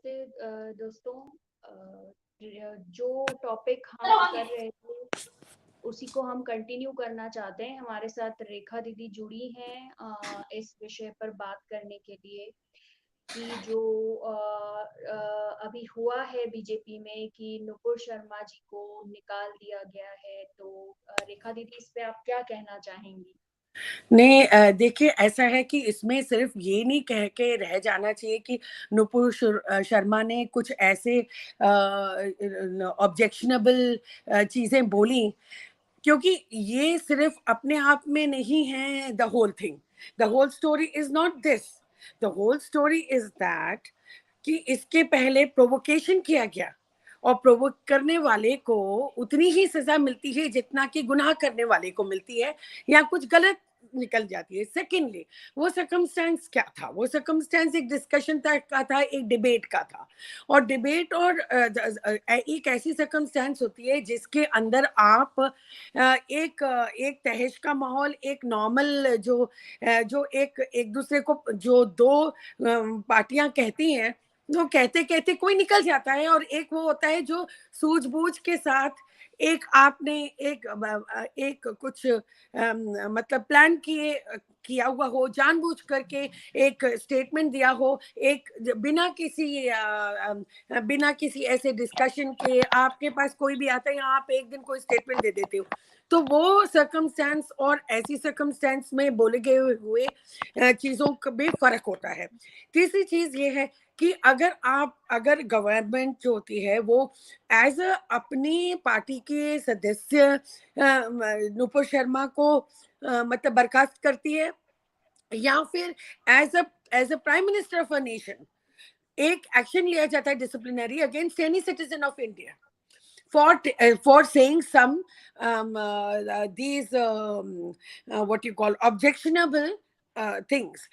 नमस्ते दोस्तों। जो टॉपिक हम कर रहे थे उसी को हम कंटिन्यू करना चाहते हैं। हमारे साथ रेखा दीदी जुड़ी हैं इस विषय पर बात करने के लिए कि जो अभी हुआ है बीजेपी में कि नुपुर शर्मा जी को निकाल दिया गया है। तो रेखा दीदी, इस पे आप क्या कहना चाहेंगी? नहीं, देखिए ऐसा है कि इसमें सिर्फ ये नहीं कह के रह जाना चाहिए कि नुपुर शर्मा ने कुछ ऐसे ऑब्जेक्शनेबल चीजें बोली, क्योंकि ये सिर्फ अपने आप में नहीं है the whole thing. The whole story is not this. The whole story is that कि इसके पहले प्रोवोकेशन किया गया और प्रोवोक करने वाले को उतनी ही सजा मिलती है जितना कि गुनाह करने वाले को मिलती है, या कुछ गलत निकल जाती है। सेकेंडली, वो सर्कमस्टेंस क्या था? वो सर्कमस्टेंस एक डिस्कशन का था, एक डिबेट का था। और डिबेट और एक ऐसी सर्कमस्टेंस होती है जिसके अंदर आप एक तहश का माहौल, एक नॉर्मल जो एक दूसरे को जो दो पार्टियां कहती हैं, जो कहते कहते कोई निकल जाता है, और एक वो होता है जो सूझबूझ के साथ एक आपने एक कुछ मतलब प्लान किया हुआ हो, जानबूझ करके एक स्टेटमेंट दिया हो, एक बिना किसी ऐसे डिस्कशन के आपके पास कोई भी आता है या आप एक दिन कोई स्टेटमेंट दे देते हो। तो वो सर्कमस्टेंस और ऐसी सर्कमस्टेंस में बोले गए हुए चीजों का भी फर्क होता है। तीसरी चीज ये है कि अगर गवर्नमेंट जो होती है वो एज अपनी पार्टी के सदस्य नुपुर शर्मा को मतलब बर्खास्त करती है, या फिर as a prime minister of a nation एक एक्शन लिया जाता है disciplinary against any citizen of India for saying some these what you call objectionable things.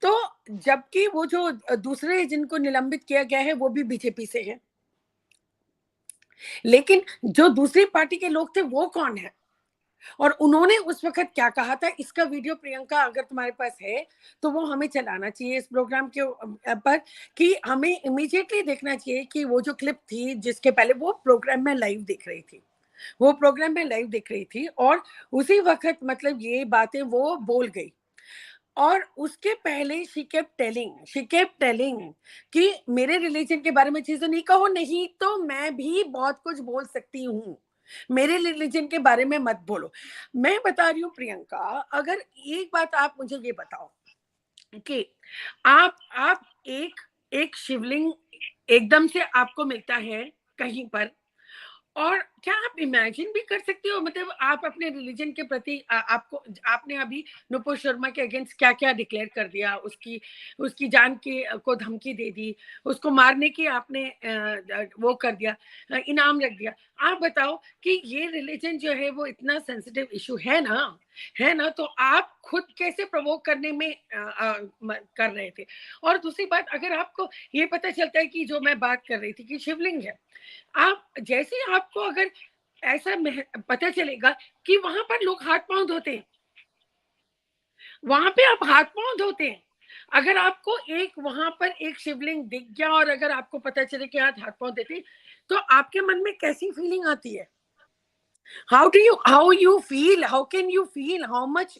तो जबकि वो जो दूसरे जिनको निलंबित किया गया है वो भी बीजेपी से है, लेकिन जो दूसरी पार्टी के लोग थे वो कौन है और उन्होंने उस वक्त क्या कहा था, इसका वीडियो प्रियंका अगर तुम्हारे पास है तो वो हमें चलाना चाहिए इस प्रोग्राम के पर, कि हमें इमीडिएटली देखना चाहिए कि वो जो क्लिप थी जिसके पहले वो प्रोग्राम में लाइव देख रही थी और उसी वक्त मतलब ये बातें वो बोल गई। और उसके पहले शी केप्ट टेलिंग कि मेरे रिलीजन के बारे में चीजें नहीं कहो, नहीं तो मैं भी बहुत कुछ बोल सकती हूँ, मेरे रिलीजन के बारे में मत बोलो। मैं बता रही हूँ प्रियंका, अगर एक बात आप मुझे ये बताओ कि आप एक शिवलिंग एकदम से आपको मिलता है कहीं पर, और क्या आप इमेजिन भी कर सकते हो, मतलब आप अपने रिलीजन के प्रति आपने अभी नुपुर शर्मा के अगेंस्ट क्या क्या डिक्लेयर कर दिया, उसकी जान को धमकी दे दी, उसको मारने की आपने वो कर दिया, इनाम रख दिया। आप बताओ कि ये रिलीजन जो है वो इतना सेंसिटिव इशू है ना, तो आप खुद कैसे प्रवोक करने में कर रहे थे। और दूसरी बात, अगर आपको ये पता चलता है कि जो मैं बात कर रही थी कि शिवलिंग है, आप जैसे आपको अगर ऐसा पता चलेगा कि वहां पर लोग हाथ पांव धोते हैं, वहां पे आप हाथ पांव धोते हैं, अगर आपको वहां पर एक शिवलिंग दिख गया और अगर आपको पता चले कि हाथ पांव देते, तो आपके मन में कैसी फीलिंग आती है? how can you feel how much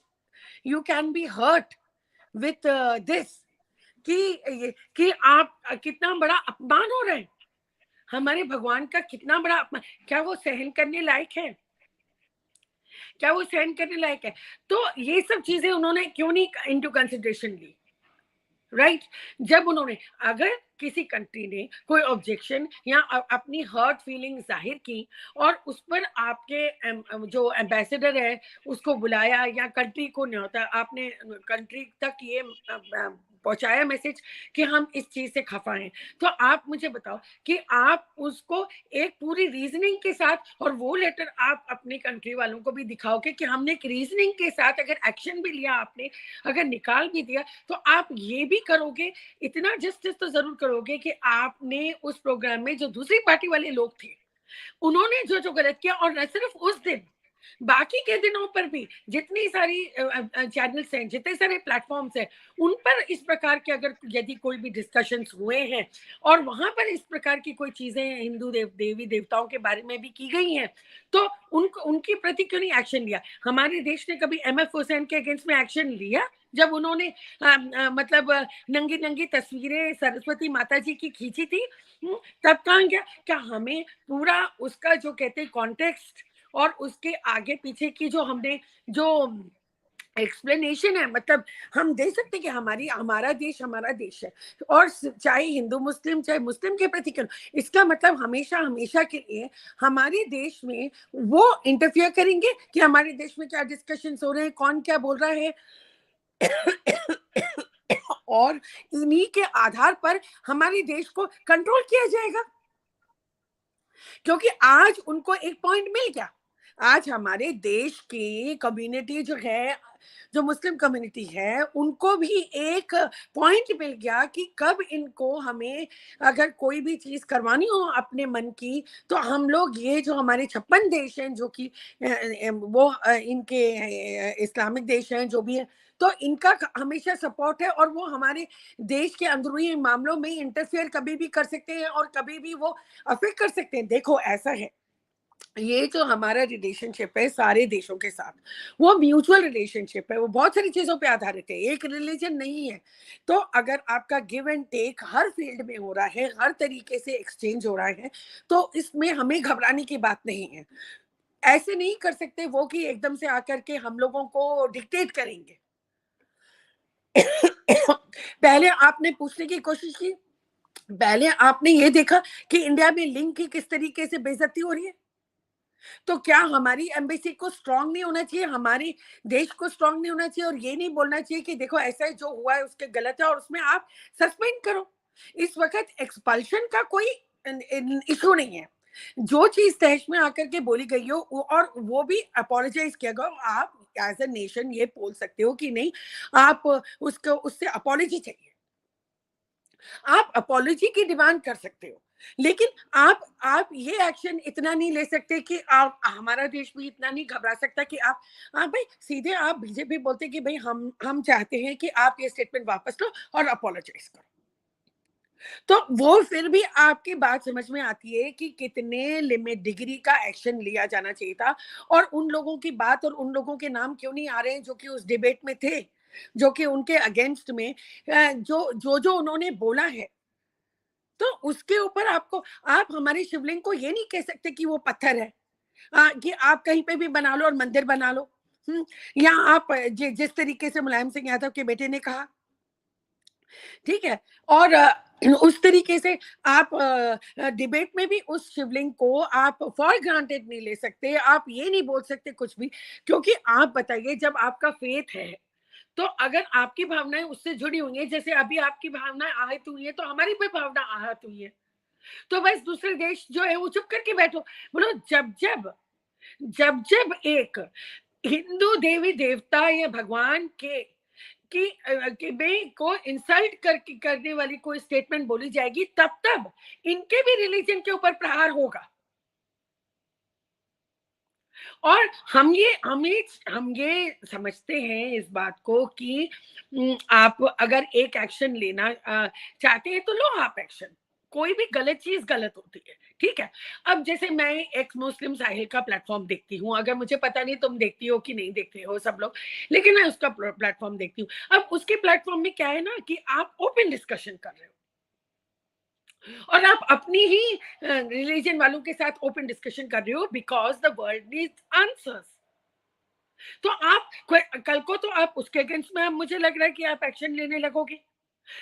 you can be hurt with this, कि आप कितना बड़ा अपमान हो रहा है, हमारे भगवान का कितना बड़ा अपमान, क्या वो सहन करने लायक है? तो ये सब चीजें उन्होंने क्यों नहीं इनटू कंसिडरेशन ली, राइट? जब उन्होंने, अगर किसी कंट्री ने कोई ऑब्जेक्शन या अपनी हर्ट फीलिंग जाहिर की और उस पर आपके जो एम्बेसडर है उसको बुलाया या कंट्री को न्योता, आपने कंट्री तक ये पहुंचाया मैसेज कि हम इस चीज से खफा हैं, तो आप मुझे बताओ कि आप उसको एक पूरी रीजनिंग के साथ, और वो लेटर आप अपनी कंट्री वालों को भी दिखाओगे कि हमने एक रीजनिंग के साथ अगर एक्शन भी लिया, आपने अगर निकाल भी दिया, तो आप ये भी करोगे, इतना जस्टिस तो जरूर करोगे कि आपने उस प्रोग्राम में जो दूसरी पार्टी वाले लोग थे उन्होंने जो गलत किया, और न सिर्फ उस दिन, बाकी के दिनों पर भी जितनी सारी चैनल्स हैं, जितने सारे प्लेटफॉर्म्स हैं, उन पर इस प्रकार के अगर यदि कोई भी डिस्कशंस हुए हैं और वहां पर इस प्रकार की कोई चीजें हिंदू देवी देवताओं के बारे में भी की गई हैं, तो उनको उनकी प्रति क्यों नहीं एक्शन लिया? हमारे देश ने कभी एम एफ हुसैन के अगेंस्ट में एक्शन लिया जब उन्होंने मतलब नंगी नंगी तस्वीरें सरस्वती माता जी की खींची थी? तब कहाँ गया? क्या हमें पूरा उसका जो कहते हैं कॉन्टेक्स्ट और उसके आगे पीछे की जो हमने जो एक्सप्लेनेशन है, मतलब हम दे सकते कि हमारा देश है, और चाहे हिंदू मुस्लिम चाहे मुस्लिम के प्रति क्यों, इसका मतलब हमेशा हमेशा के लिए हमारे देश में वो इंटरफियर करेंगे कि हमारे देश में क्या डिस्कशंस हो रहे हैं, कौन क्या बोल रहा है और इन्हीं के आधार पर हमारे देश को कंट्रोल किया जाएगा। क्योंकि आज उनको एक पॉइंट मिल गया, आज हमारे देश की कम्युनिटी जो है, जो मुस्लिम कम्युनिटी है, उनको भी एक पॉइंट मिल गया कि कब इनको हमें अगर कोई भी चीज करवानी हो अपने मन की, तो हम लोग ये जो हमारे 56 देश हैं जो कि वो इनके इस्लामिक देश हैं जो भी है, तो इनका हमेशा सपोर्ट है और वो हमारे देश के अंदरूनी मामलों में इंटरफेयर कभी भी कर सकते हैं और कभी भी वो अफेक्ट कर सकते हैं। देखो ऐसा है, ये जो हमारा रिलेशनशिप है सारे देशों के साथ, वो म्यूचुअल रिलेशनशिप है, वो बहुत सारी चीजों पे आधारित है, एक रिलीजन नहीं है। तो अगर आपका गिव एंड टेक हर फील्ड में हो रहा है, हर तरीके से एक्सचेंज हो रहा है, तो इसमें हमें घबराने की बात नहीं है। ऐसे नहीं कर सकते वो कि एकदम से आकर के हम लोगों को डिक्टेट करेंगे। पहले आपने पूछने की कोशिश की, पहले आपने ये देखा कि इंडिया में लिंग की किस तरीके से बेइज्जती हो रही है, तो क्या हमारी एम्बेसी को स्ट्रांग नहीं होना चाहिए, हमारे देश को स्ट्रांग नहीं होना चाहिए और ये नहीं बोलना चाहिए कि देखो ऐसा जो हुआ है उसके गलत है और उसमें आप सस्पेंड करो? इस वक्त एक्सपल्शन का कोई इशू नहीं है, जो चीज तहस में आकर के बोली गई हो और वो भी अपोलोजाइज किया गया, आप एज ए नेशन ये बोल सकते हो कि नहीं, आप उसको उससे अपोलॉजी चाहिए, आप अपोलॉजी की डिमांड कर सकते हो, लेकिन आप ये एक्शन इतना नहीं ले सकते कि आप, हमारा देश भी इतना नहीं घबरा सकता कि आप भाई सीधे आप बीजेपी बोलते कि भाई हम चाहते हैं कि आप ये स्टेटमेंट वापस लो और अपोलोजाइज करो, तो वो फिर भी आपकी बात समझ में आती है कि कितने लिमिट डिग्री का एक्शन लिया जाना चाहिए था, और उन लोगों की बात और उन लोगों के नाम क्यों नहीं आ रहे हैं जो कि उस डिबेट में थे, जो कि उनके अगेंस्ट में जो उन्होंने बोला है, तो उसके ऊपर आपको, आप हमारे शिवलिंग को ये नहीं कह सकते कि वो पत्थर है, कि आप कहीं पे भी बना लो और मंदिर बना लो। या आप जिस तरीके से मुलायम सिंह यादव के बेटे ने कहा, ठीक है, और उस तरीके से आप डिबेट में भी उस शिवलिंग को आप फॉर ग्रांटेड नहीं ले सकते, आप ये नहीं बोल सकते कुछ भी, क्योंकि आप बताइए जब आपका फेथ है, तो अगर आपकी भावनाएं उससे जुड़ी हुई हैं, जैसे अभी आपकी भावनाएं आहत हुई है, तो हमारी भी भावना आहत हुई है, तो बस दूसरे देश जो है वो चुप करके बैठो। बोलो जब एक हिंदू देवी देवता या भगवान के कि में को इंसल्ट करने वाली कोई स्टेटमेंट बोली जाएगी, तब तब इनके भी रिलीजन के ऊपर प्रहार होगा। और हम ये समझते हैं इस बात को कि आप अगर एक एक्शन लेना चाहते हैं तो लो आप एक्शन, कोई भी गलत चीज गलत होती है, ठीक है। अब जैसे मैं एक्स मुस्लिम साहिल का प्लेटफॉर्म देखती हूँ, अगर मुझे पता नहीं तुम देखती हो कि नहीं देखते हो सब लोग, लेकिन मैं उसका प्लेटफॉर्म देखती हूँ। अब उसके प्लेटफॉर्म में क्या है ना कि आप ओपन डिस्कशन कर रहे हो और आप अपनी ही रिलीजन वालों के साथ ओपन डिस्कशन कर रहे हो, because the world needs answers. तो आप कल को तो आप उसके अगेंस्ट में, मुझे लग रहा है कि आप एक्शन लेने लगोगे,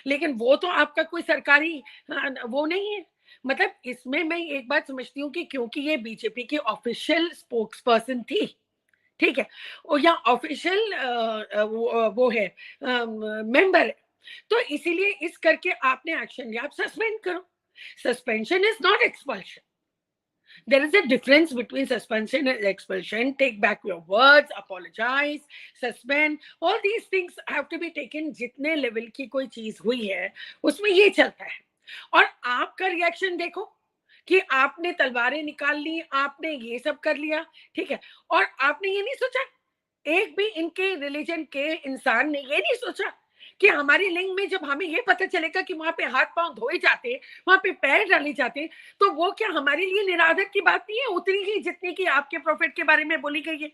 लेकिन वो तो आपका कोई सरकारी वो नहीं है। मतलब इसमें मैं एक बात समझती हूँ कि क्योंकि ये बीजेपी की ऑफिशियल स्पोक्स पर्सन थी, ठीक है, और या ऑफिशियल वो है मेंबर है, तो इसीलिए इस करके आपने एक्शन लिया, आप सस्पेंड करो। Suspension is not expulsion, there is a difference between suspension and expulsion. Take back your words, apologize, suspend, all these things have to be taken। जितने लेवल की कोई चीज हुई है उसमें ये चलता है, और आपका रिएक्शन देखो कि आपने तलवारें निकाल ली, आपने ये सब कर लिया, ठीक है, और आपने ये नहीं सोचा, एक भी इनके रिलीजन के इंसान ने ये नहीं सोचा कि हमारी लिंग में जब हमें ये पता चलेगा कि वहां पे हाथ पांव धोए जाते, वहां पे पैर डाले जाते, तो वो क्या हमारे लिए निरादर की बात नहीं है उतनी ही जितनी की आपके प्रॉफिट के बारे में बोली गई है?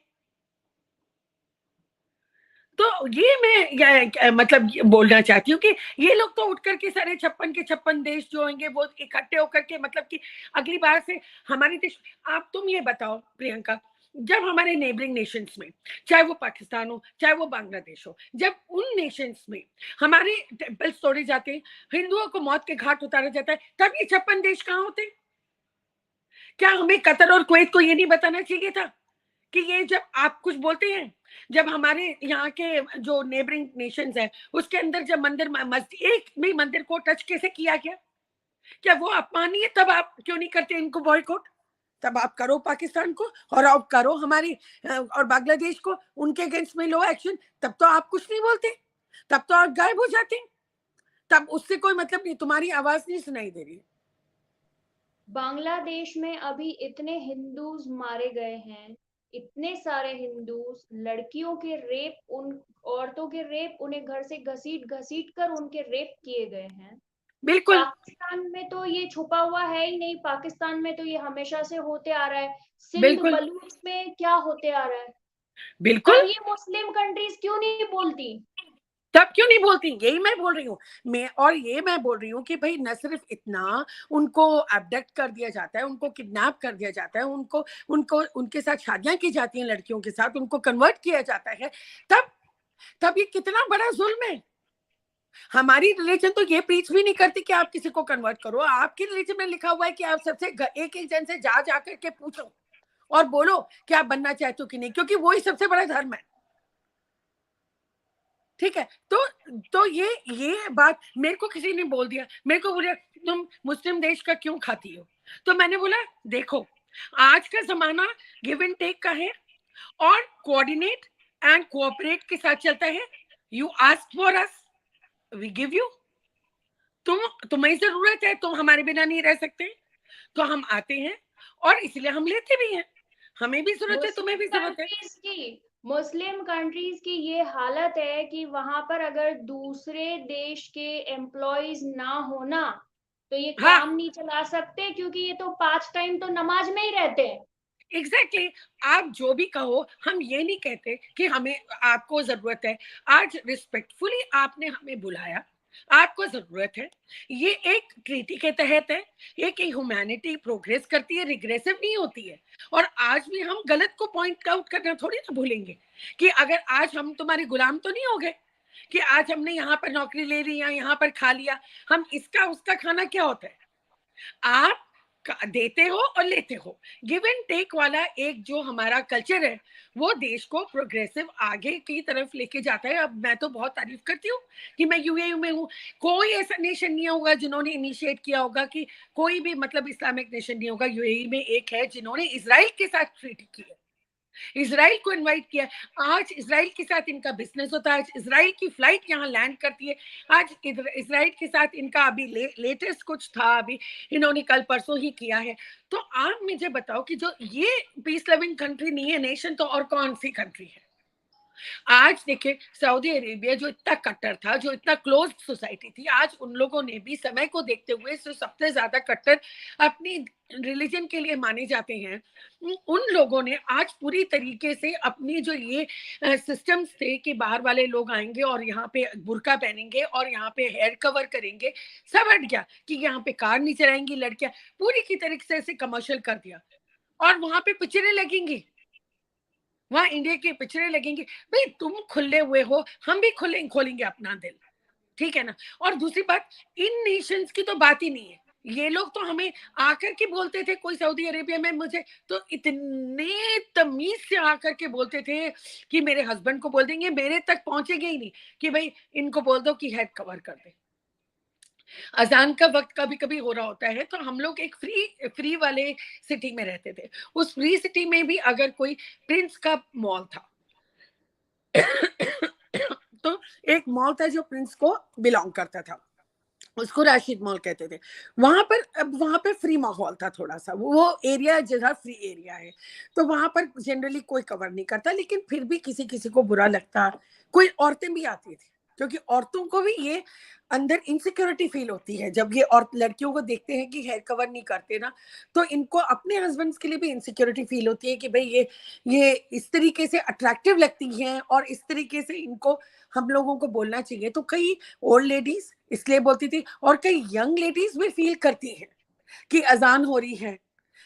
तो ये मैं मतलब बोलना चाहती हूँ कि ये लोग तो उठ करके सारे 56 के 56 देश जो होंगे वो इकट्ठे होकर के मतलब कि अगली बार से हमारे देश, आप तुम ये बताओ प्रियंका, जब हमारे नेबरिंग नेशंस में, चाहे वो पाकिस्तान हो चाहे वो बांग्लादेश हो, जब उन नेशंस में हमारे टेम्पल्स तोड़े जाते हैं, हिंदुओं को मौत के घाट उतारा जाता है, तब ये 56 देश कहाँ होते? क्या हमें कतर और कुवैत को ये नहीं बताना चाहिए था कि ये जब आप कुछ बोलते हैं, जब हमारे यहाँ के जो नेबरिंग नेशंस है उसके अंदर जब मंदिर मस्जिद एक भी मंदिर को टच कैसे किया गया, क्या वो अपमान नहीं है? तब आप क्यों नहीं करते इनको बॉयकॉट? तब आप करो पाकिस्तान को और आप करो हमारी और बांग्लादेश को, उनके अगेंस्ट में लो एक्शन, तब तो आप कुछ नहीं बोलते, तब तो आप गायब हो जाते, तब उससे कोई मतलब नहीं, तुम्हारी आवाज नहीं सुनाई दे रही। बांग्लादेश में अभी इतने हिंदूज मारे गए हैं, इतने सारे हिंदूज, लड़कियों के रेप, उन औरतों के रेप, उन्हें घर से घसीट घसीट कर उनके रेप किए गए हैं। बिल्कुल। पाकिस्तान में तो ये छुपा हुआ है ही नहीं, पाकिस्तान में तो ये हमेशा से होते आ रहा है। सिंध बिल्कुल। बलूच में क्या होते आ रहा है? बिल्कुल। तब ये मुस्लिम कंट्रीज क्यों नहीं बोलती? तब क्यों नहीं बोलती, यही मैं बोल रही हूँ। मैं और ये मैं बोल रही हूँ कि भाई न सिर्फ इतना उनको अबडक्ट कर दिया जाता है, उनको किडनैप कर दिया जाता है, उनको उनको उनके साथ शादियां की जाती हैं लड़कियों के साथ, उनको कन्वर्ट किया जाता है, तब तब ये कितना बड़ा जुल्म है। हमारी रिलीजन तो ये प्रीच भी नहीं करती कि आप किसी को कन्वर्ट करो, आपकी रिलीजन में लिखा हुआ है कि आप सबसे एक एक जन से जा जाकर के पूछो और बोलो कि आप बनना चाहते हो कि नहीं, क्योंकि वही सबसे बड़ा धर्म है, ठीक है। तो ये बात मेरे को किसी ने बोल दिया, मेरे को बोला तुम मुस्लिम देश का क्यों खाती हो, तो मैंने बोला देखो आज का जमाना गिव एंड टेक का है और कोऑर्डिनेट एंड कोऑपरेट के साथ चलता है। You ask for us, we give you. तुम्हें जरूरत है, तुम हमारे बिना नहीं रह सकते, तो हम आते हैं और इसलिए हम लेते भी हैं, हमें भी जरूरत है, तुम्हें मुस्लिम भी जरूरत है। कंट्रीज की मुस्लिम कंट्रीज की ये हालत है कि वहां पर अगर दूसरे देश के एम्प्लॉयज ना होना तो ये हाँ, काम नहीं चला सकते, क्योंकि ये तो 5 टाइम तो नमाज में ही रहते हैं। एग्जैक्टली exactly, आप जो भी कहो, हम ये नहीं कहते कि हमें आपको जरूरत है। आज रिस्पेक्टफुली आपने हमें बुलाया, आपको जरूरत है, ये एक ट्रीटी के तहत है, एक ह्यूमैनिटी प्रोग्रेस करती है, रिग्रेसिव नहीं होती है। और आज भी हम गलत को पॉइंट आउट करना थोड़ी ना भूलेंगे कि अगर आज हम तुम्हारे गुलाम तो नहीं हो गए कि आज हमने यहाँ पर नौकरी ले ली या यहाँ पर खा लिया, हम इसका उसका खाना क्या होता है, आप देते हो और लेते हो, गिव एंड टेक वाला एक जो हमारा कल्चर है वो देश को प्रोग्रेसिव आगे की तरफ लेके जाता है। अब मैं तो बहुत तारीफ करती हूँ कि मैं यूएई में हूँ, कोई ऐसा नेशन नहीं होगा जिन्होंने इनिशिएट किया होगा कि कोई भी मतलब इस्लामिक नेशन नहीं होगा, यूएई में एक है जिन्होंने इजराइल के साथ ट्रीटी की है, इसराइल को इनवाइट किया। आज इसराइल के साथ इनका बिजनेस होता है, आज इसराइल की फ्लाइट यहाँ लैंड करती है, आज इसराइल के साथ इनका अभी लेटेस्ट कुछ था, अभी इन्होंने कल परसों ही किया है। तो आप मुझे बताओ कि जो ये पीस लविंग कंट्री नहीं है नेशन, तो और कौन सी कंट्री है? आज देखिए सऊदी अरेबिया जो इतना कट्टर था, जो इतना क्लोज सोसाइटी थी, आज उन लोगों ने भी समय को देखते हुए जो सबसे ज्यादा कट्टर अपनी रिलीजन के लिए माने जाते हैं, उन लोगों ने आज पूरी तरीके से अपनी जो ये सिस्टम्स थे कि बाहर वाले लोग आएंगे और यहाँ पे बुर्का पहनेंगे और यहाँ पे हेयर कवर करेंगे, सब हट गया कि यहाँ पे कार नहीं चलाएंगी लड़कियां, पूरी की तरीके से कमर्शियल कर दिया। और वहां पे पिक्चरें लगेंगी, वहां इंडिया के पिक्चरें लगेंगी, भाई तुम खुले हुए हो, हम भी खोलेंगे अपना दिल, ठीक है ना। और दूसरी बात, इन नेशंस की तो बात ही नहीं है, ये लोग तो हमें आकर के बोलते थे, कोई सऊदी अरेबिया में मुझे तो इतने तमीज से आकर के बोलते थे कि मेरे हस्बैंड को बोल देंगे, मेरे तक पहुंचेंगे ही नहीं कि भाई इनको बोल दो कि हेड कवर कर दे। अजान का वक्त कभी कभी हो रहा होता है, तो हम लोग एक फ्री फ्री वाले सिटी में रहते थे, उस फ्री सिटी में भी अगर कोई प्रिंस का मॉल था तो एक मॉल था जो प्रिंस को बिलोंग करता था, उसको राशिद मॉल कहते थे। वहां पर, अब वहां पे फ्री माहौल था थोड़ा सा, वो एरिया जगह फ्री एरिया है, तो वहां पर जनरली कोई कवर नहीं करता, लेकिन फिर भी किसी किसी को बुरा लगता। कोई औरतें भी आती थी, क्योंकि औरतों को भी ये अंदर इनसिक्योरिटी फील होती है जब ये और लड़कियों को देखते हैं कि हेयर कवर नहीं करते ना, तो इनको अपने हस्बैंड्स के लिए भी इनसिक्योरिटी फील होती है कि भाई ये इस तरीके से अट्रैक्टिव लगती हैं और इस तरीके से इनको हम लोगों को बोलना चाहिए। तो कई ओल्ड लेडीज इसलिए बोलती थी, और कई यंग लेडीज भी फील करती हैं कि अजान हो रही है,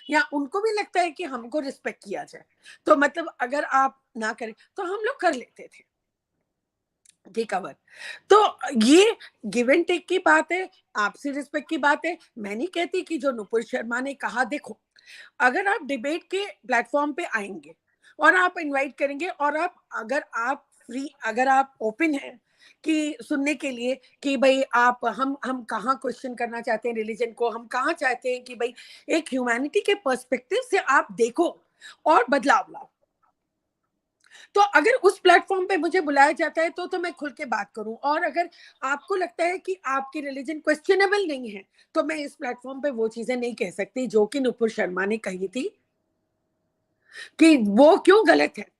या उनको भी लगता है कि हमको रिस्पेक्ट किया जाए, तो मतलब अगर आप ना करें तो हम लोग कर लेते थे कि कवर। तो ये गिव एंड टेक की बात है, आपसी रिस्पेक्ट की बात है। मैं नहीं कहती कि जो नुपुर शर्मा ने कहा, देखो अगर आप डिबेट के प्लेटफॉर्म पे आएंगे और आप इनवाइट करेंगे, और आप फ्री, अगर आप ओपन हैं कि सुनने के लिए कि भाई आप हम कहाँ क्वेश्चन करना चाहते हैं रिलीजन को, हम कहाँ चाहते हैं कि भाई एक ह्यूमैनिटी के पर्सपेक्टिव से आप देखो और बदलाव लाओ, तो अगर उस प्लेटफॉर्म पे मुझे बुलाया जाता है तो मैं खुल के बात करूं। और अगर आपको लगता है कि आपकी रिलीजन क्वेश्चनेबल नहीं है, तो मैं इस प्लेटफॉर्म पे वो चीजें नहीं कह सकती जो कि नुपुर शर्मा ने कही थी कि वो क्यों गलत है।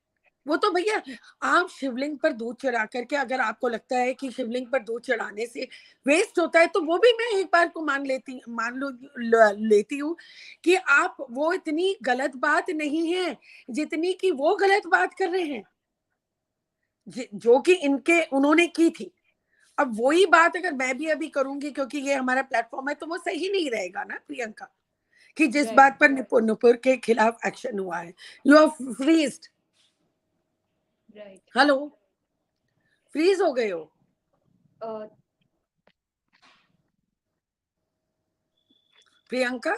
वो तो भैया, आप शिवलिंग पर दूध चढ़ा करके, अगर आपको लगता है कि शिवलिंग पर दूध चढ़ाने से वेस्ट होता है, तो वो भी मैं एक बार को लेती हूँ कि आप, वो इतनी गलत बात नहीं है जितनी कि वो गलत बात कर रहे हैं जो कि इनके उन्होंने की थी। अब वही बात अगर मैं भी अभी करूंगी, क्योंकि ये हमारा प्लेटफॉर्म है, तो वो सही नहीं रहेगा ना प्रियंका, कि जिस राइट। बात पर नुपुर नुपुर के खिलाफ एक्शन हुआ है। You are freezed. Right. Hello, freeze हो गए हो प्रियंका?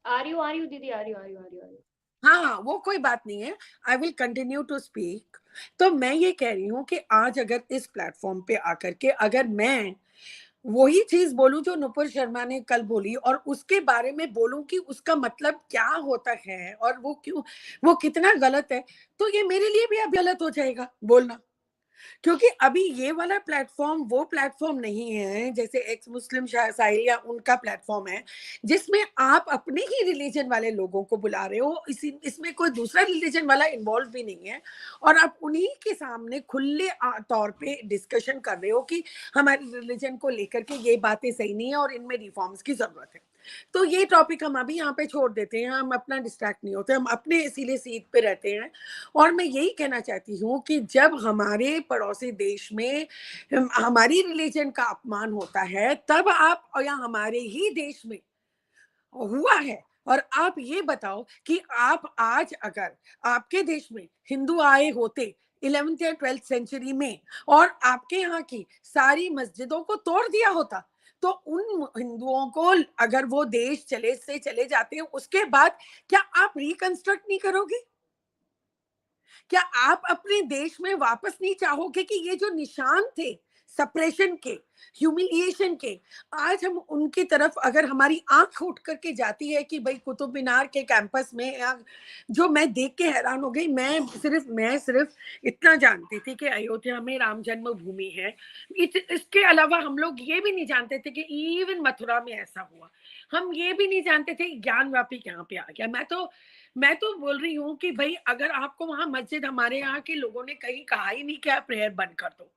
आ रही हूँ दीदी, आ रही हूँ। हाँ, वो कोई बात नहीं है, I will continue to speak. तो मैं ये कह रही हूँ कि आज अगर इस प्लेटफॉर्म पे आकर के अगर मैं वही चीज बोलूं जो नुपुर शर्मा ने कल बोली, और उसके बारे में बोलूं कि उसका मतलब क्या होता है और वो क्यों, वो कितना गलत है, तो ये मेरे लिए भी अब गलत हो जाएगा बोलना। क्योंकि अभी ये वाला प्लेटफॉर्म वो प्लेटफॉर्म नहीं है जैसे एक्स मुस्लिम साहिल या उनका प्लेटफॉर्म है, जिसमें आप अपने ही रिलीजन वाले लोगों को बुला रहे हो, इसमें कोई दूसरा रिलीजन वाला इन्वॉल्व भी नहीं है, और आप उन्हीं के सामने खुले तौर पे डिस्कशन कर रहे हो कि हमारे रिलीजन को लेकर के ये बातें सही नहीं है और इनमें रिफॉर्म्स की जरूरत है। तो ये टॉपिक हम अभी यहाँ पे छोड़ देते हैं, हम अपना डिस्ट्रैक्ट नहीं होते, हम अपने इसीलिए सीट पे रहते हैं। और मैं यही कहना चाहती हूँ कि जब हमारे पड़ोसी देश में हमारी रिलीजन का अपमान होता है, तब आप, या हमारे ही देश में हुआ है, और आप ये बताओ कि आप आज अगर आपके देश में हिंदू आए होते 11th या 12th सेंचुरी में, और आपके यहाँ की सारी मस्जिदों को तोड़ दिया होता, तो उन हिंदुओं को, अगर वो देश चले जाते हैं, उसके बाद क्या आप रिकंस्ट्रक्ट नहीं करोगे? क्या आप अपने देश में वापस नहीं चाहोगे कि ये जो निशान थे सप्रेशन के, ह्यूमिलिएशन के, आज हम उनकी तरफ, अगर हमारी आंख उठ करके जाती है कि भाई कुतुब मीनार के कैंपस में, जो मैं देख के हैरान हो गई, मैं सिर्फ इतना जानती थी कि अयोध्या में राम जन्मभूमि है, इसके अलावा हम लोग ये भी नहीं जानते थे कि इवन मथुरा में ऐसा हुआ, हम ये भी नहीं जानते थे ज्ञान वापी यहाँ पे आ गया। मैं तो बोल रही हूँ कि भाई अगर आपको वहां मस्जिद, हमारे यहाँ के लोगों ने कहीं कहा ही नहीं क्या प्रेयर बंद कर दो,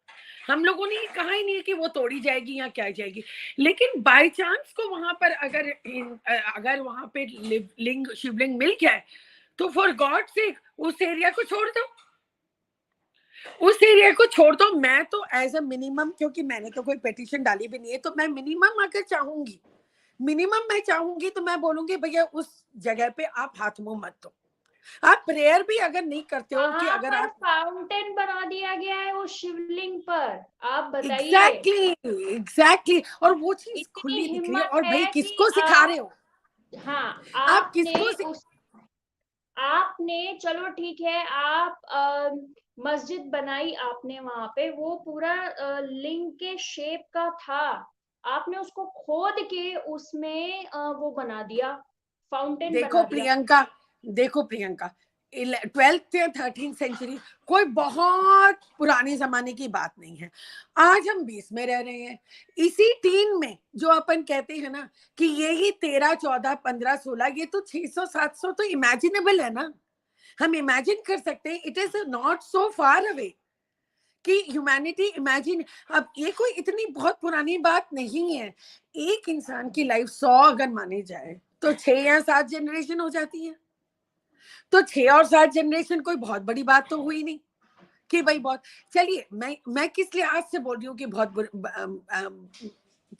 हम लोगों ने कहा ही नहीं कि वो तोड़ी जाएगी या क्या जाएगी, लेकिन बाय चांस को वहां पर अगर वहां पे लिंग शिवलिंग मिल जाए, तो फॉर गॉड से उस एरिया को छोड़ दो, उस एरिया को छोड़ दो। मैं तो एज अ मिनिमम, क्योंकि मैंने तो कोई पिटीशन डाली भी नहीं है, तो मैं मिनिमम अगर चाहूंगी, मिनिमम मैं चाहूंगी तो मैं बोलूंगी भैया उस जगह पे आप हाथ मुंह मत दो। आप प्रेयर भी अगर नहीं करते हो, कि वहां अगर पर आप, फाउंटेन बना दिया गया है उस शिवलिंग पर, आप बताइए। एग्जैक्टली, और वो चीज इतनी खुली दिख रही है, हिम्मत और भाई है कि किसको सिखा रहे आप, हो? हाँ आप आपने किसको उस, आपने चलो ठीक है, आप मस्जिद बनाई आपने वहां पे, वो पूरा लिंग के शेप का था, आपने उसको खोद के उसमें वो बना दिया, फाउंटेन देखो बना दिया। प्रियंका, देखो प्रियंका, 12th या 13th सेंचुरी, कोई बहुत पुराने जमाने की बात नहीं है। आज हम 20 में रह रहे हैं। इसी टीन में जो अपन कहते हैं ना कि ये ही 13, 14, 15, 16, ये तो 600, 700 तो इमेजिनेबल है ना, हम इमेजिन कर सकते हैं। It is not so far away कि ह्यूमैनिटी इमेजिन। अब ये कोई इतनी बहुत पुरानी बात नहीं है। एक इंसान की लाइफ 100 अगर मानी जाए तो 6 या 7 जनरेशन हो जाती है। तो 6 और 7 जनरेशन कोई बहुत बड़ी बात तो हुई नहीं कि भाई बहुत। चलिए, मैं किस लिहाज से बोल रही हूँ कि बहुत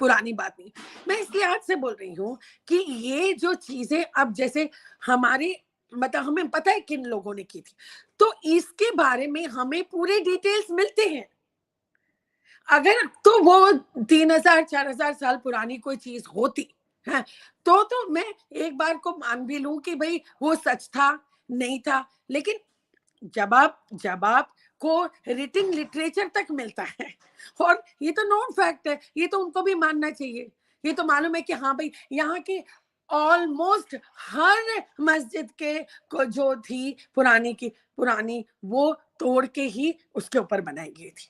पुरानी बात नहीं। मैं इस लिहाज से बोल रही हूँ कि ये जो चीजें अब जैसे हमारे मतलब हमें पता है किन लोगों ने की थी, तो इसके बारे में हमें पूरे डिटेल्स मिलते हैं। अगर तो वो 3000 4000 साल पुरानी कोई चीज होती है तो मैं एक बार को मान भी लूं कि भाई वो सच था नहीं था, लेकिन जब आप को रिटन लिटरेचर तक मिलता है, और ये तो नॉन फैक्ट है, ये तो उनको भी मानना चाहिए। ये तो मालूम है कि हाँ भाई यहाँ के ऑलमोस्ट हर मस्जिद के को जो थी पुरानी की पुरानी, वो तोड़ के ही उसके ऊपर बनाई गई थी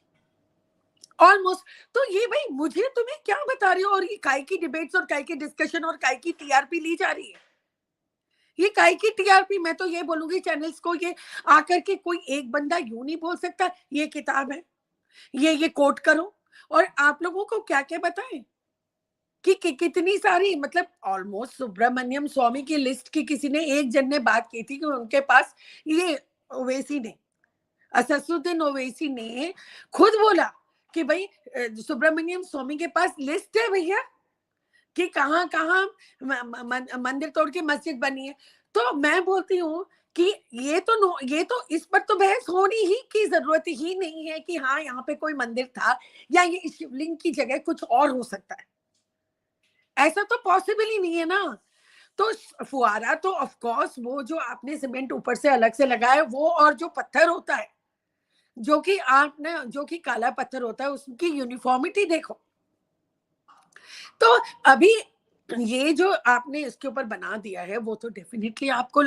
ऑलमोस्ट। तो ये भाई मुझे तुम्हें क्या बता रही हो, और ये काय की डिबेट्स और काय की डिस्कशन और काय की टीआरपी ली जा रही है। ये काय की टीआरपी, मैं तो ये बोलूंगी चैनल्स को, ये आकर के कोई एक बंदा यूं नहीं बोल सकता ये किताब है, ये कोट करो, और आप लोगों को क्या क्या बताएं कि कितनी सारी मतलब ऑलमोस्ट सुब्रमण्यम स्वामी की लिस्ट की किसी ने एक जन ने बात की थी कि उनके पास ये ओवैसी ने असदुद्दीन ओवैसी ने खुद बोला कि भाई सुब्रमण्यम स्वामी के पास लिस्ट है भैया कि कहाँ कहाँ मंदिर तोड़ के मस्जिद बनी है। तो मैं बोलती हूँ कि ये तो इस पर तो बहस होनी ही की जरूरत ही नहीं है कि हाँ यहाँ पे कोई मंदिर था या ये शिवलिंग की जगह कुछ और हो सकता है। ऐसा तो पॉसिबल ही नहीं है ना। तो फुआरा तो ऑफ कोर्स वो जो आपने सीमेंट ऊपर से अलग से लगाया वो, और जो पत्थर होता है जो कि आपने जो कि काला पत्थर होता है उसकी यूनिफॉर्मिटी देखो। तो अभी ये जो आपने इसके ऊपर बना दिया है वो तो डेफिनेटली आपको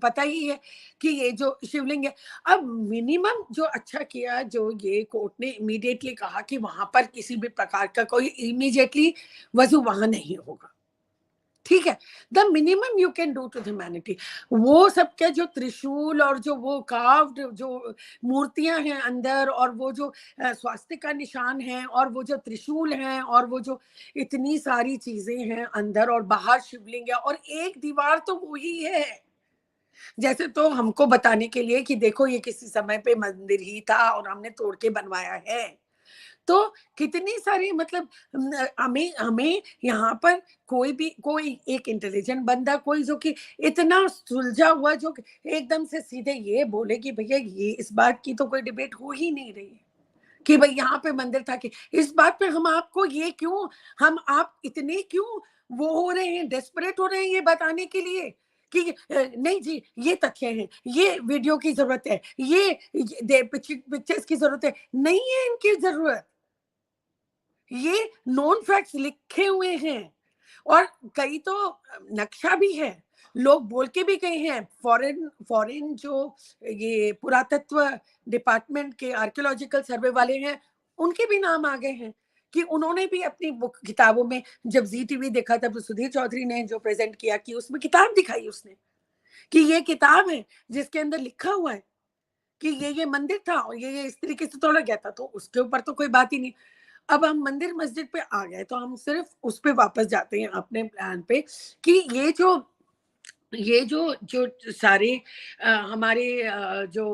पता ही है कि ये जो शिवलिंग है। अब मिनिमम जो अच्छा किया, जो ये कोर्ट ने इमीडिएटली कहा कि वहां पर किसी भी प्रकार का कोई इमीडिएटली वजू वहां नहीं होगा, ठीक है। The minimum you can do to humanity. वो सबके जो त्रिशूल और जो वो कार्व्ड जो मूर्तियां हैं अंदर, और वो जो स्वास्तिक का निशान है, और वो जो त्रिशूल हैं, और वो जो इतनी सारी चीजें हैं अंदर, और बाहर शिवलिंग है, और एक दीवार तो वही है जैसे तो हमको बताने के लिए कि देखो ये किसी समय पे मंदिर ही था और हमने तोड़ के बनवाया है। तो कितनी सारी मतलब हमें हमें यहाँ पर कोई एक इंटेलिजेंट बंदा, कोई जो कि इतना सुलझा हुआ, जो एकदम से सीधे ये बोले कि भैया ये इस बात की तो कोई डिबेट हो ही नहीं रही है कि भाई यहाँ पे मंदिर था। कि इस बात पे हम आपको ये क्यों, हम आप इतने क्यों वो हो रहे हैं, डेस्परेट हो रहे हैं ये बताने के लिए कि नहीं जी ये तथ्य है, ये वीडियो की जरूरत है, ये पिक्चर्स की जरूरत है। नहीं है इनकी जरूरत, ये नॉन फैक्ट्स लिखे हुए हैं, और कई तो नक्शा भी है, लोग बोल के भी गए हैं। फॉरेन फॉरेन जो ये पुरातत्व डिपार्टमेंट के आर्कियोलॉजिकल सर्वे वाले हैं उनके भी नाम आ गए हैं कि उन्होंने भी अपनी बुक किताबों में, जब जी टीवी देखा था तो सुधीर चौधरी ने जो प्रेजेंट किया कि उसमें किताब दिखाई उसने कि ये किताब है जिसके अंदर लिखा हुआ है कि ये मंदिर था और ये इस तरीके से तोड़ा गया था। तो उसके ऊपर तो कोई बात ही नहीं। अब हम मंदिर मस्जिद पे आ गए तो हम सिर्फ उस पे वापस जाते हैं अपने प्लान पे कि ये जो सारे हमारे जो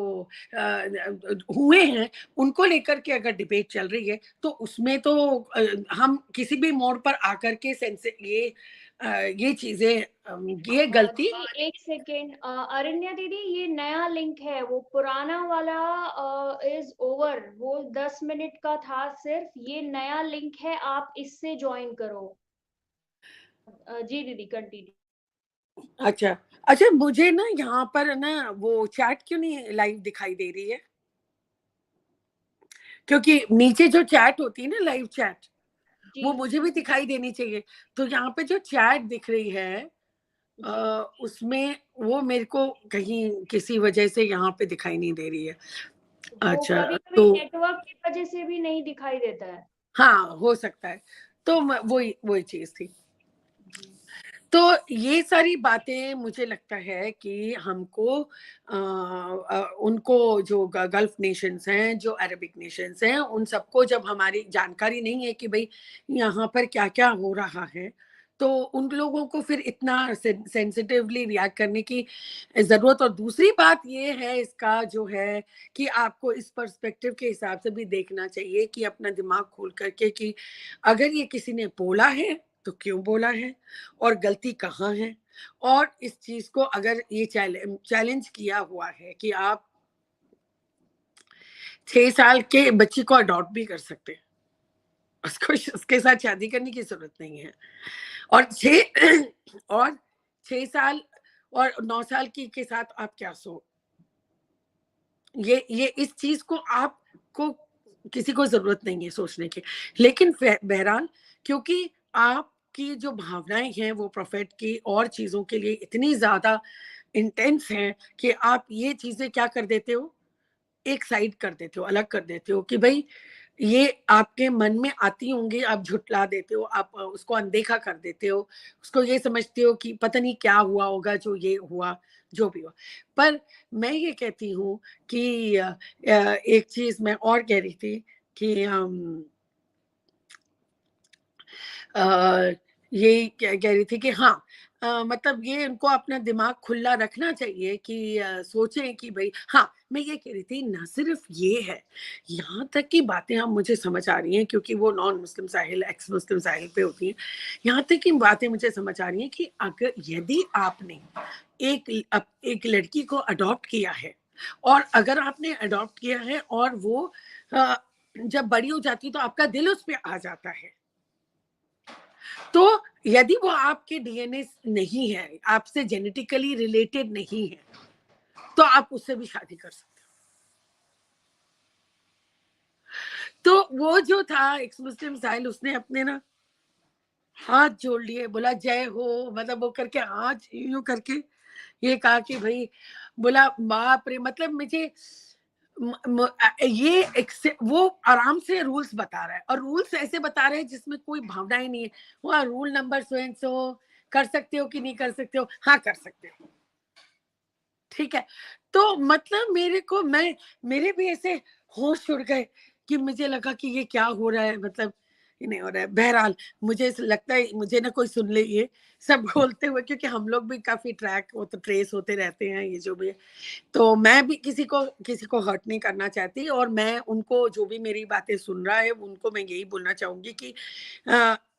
हुए हैं उनको लेकर के अगर डिबेट चल रही है तो उसमें तो हम किसी भी मोड़ पर आकर के सेंसे ये चीजें ये गलती। दीदी एक सेकेंड, अरण्या दीदी ये नया लिंक है, वो पुराना वाला इज ओवर, वो 10 मिनट का था सिर्फ, ये नया लिंक है, आप इससे ज्वाइन करो। जी दीदी कंटिन्यू। अच्छा अच्छा, मुझे ना यहाँ पर ना वो चैट क्यों नहीं लाइव दिखाई दे रही है, क्योंकि नीचे जो चैट होती है ना लाइव चैट जी वो मुझे भी दिखाई देनी चाहिए। तो यहाँ पे जो चैट दिख रही है जी। उसमें वो मेरे को कहीं किसी वजह से यहाँ पे दिखाई नहीं दे रही है। वो अच्छा, कभी-कभी तो नेटवर्क की वजह से भी नहीं दिखाई देता है। हाँ, हो सकता है। तो वही वही चीज थी। जी। तो ये सारी बातें मुझे लगता है कि हमको उनको जो गल्फ नेशंस हैं, जो अरबिक नेशंस हैं, उन सबको जब हमारी जानकारी नहीं है कि भाई यहाँ पर क्या क्या हो रहा है, तो उन लोगों को फिर इतना सेंसिटिवली रिएक्ट करने की जरूरत। और दूसरी बात ये है इसका जो है कि आपको इस पर्सपेक्टिव के हिसाब से भी देखना चाहिए कि अपना दिमाग खोल करके कि अगर ये किसी ने बोला है तो क्यों बोला है और गलती कहाँ है। और इस चीज को अगर ये चैलेंज किया हुआ है कि आप 6 साल के बच्ची को अडॉप्ट भी कर सकते हैं, उसको उसके साथ शादी करने की जरूरत नहीं है। और 6 और 6 साल और 9 साल की के साथ आप क्या सो, ये इस चीज को आपको किसी को जरूरत नहीं है सोचने की। लेकिन बहरहाल, क्योंकि आपकी जो भावनाएं हैं वो प्रोफेट की और चीजों के लिए इतनी ज्यादा इंटेंस हैं कि आप ये चीजें क्या कर देते हो, एक साइड कर देते हो, अलग कर देते हो कि भाई ये आपके मन में आती होंगी, आप झुटला देते हो, आप उसको अनदेखा कर देते हो, उसको ये समझते हो कि पता नहीं क्या हुआ होगा, जो ये हुआ, जो भी हुआ। पर मैं ये कहती हूँ कि एक चीज मैं और कह रही थी कि ये कह रही थी कि हाँ, मतलब ये इनको अपना दिमाग खुला रखना चाहिए कि सोचें कि भाई हाँ, मैं ये कह रही थी ना, सिर्फ ये है, यहाँ तक की बातें अब मुझे समझ आ रही हैं क्योंकि वो नॉन मुस्लिम साहिल एक्स मुस्लिम साहिल पे होती हैं। यहाँ तक की बातें मुझे समझ आ रही हैं कि अगर यदि आपने एक लड़की को अडॉप्ट किया है, और अगर आपने अडॉप्ट किया है और वो अ, जब बड़ी हो जाती है तो आपका दिल उस पर आ जाता है, तो यदि वो आपके डीएनए नहीं है, आपसे जेनेटिकली रिलेटेड नहीं है, तो आप उससे भी शादी कर सकते हो। तो वो जो था एक्स मुस्लिम साहिल, उसने अपने ना हाथ जोड़ लिए, बोला जय हो, मतलब वो करके हाथ यूं करके ये कहा कि भाई, बोला बाप रे, मतलब मुझे ये वो आराम से रूल्स बता रहा है, और रूल्स ऐसे बता रहे हैं जिसमें कोई भावनाएं नहीं है। वो rule number so and so, कर सकते हो कि नहीं कर सकते हो, हाँ कर सकते हो, ठीक है। तो मतलब मेरे भी ऐसे होश उड़ गए कि मुझे लगा कि ये क्या हो रहा है, मतलब ये नहीं हो रहा है। बहरहाल, मुझे ऐसा लगता है मुझे ना कोई सुन ले ये सब बोलते हुए, क्योंकि हम लोग भी काफी ट्रैक वो तो ट्रेस होते रहते हैं, ये जो भी है। तो मैं भी किसी को हर्ट नहीं करना चाहती, और मैं उनको जो भी मेरी बातें सुन रहा है उनको मैं यही बोलना चाहूंगी कि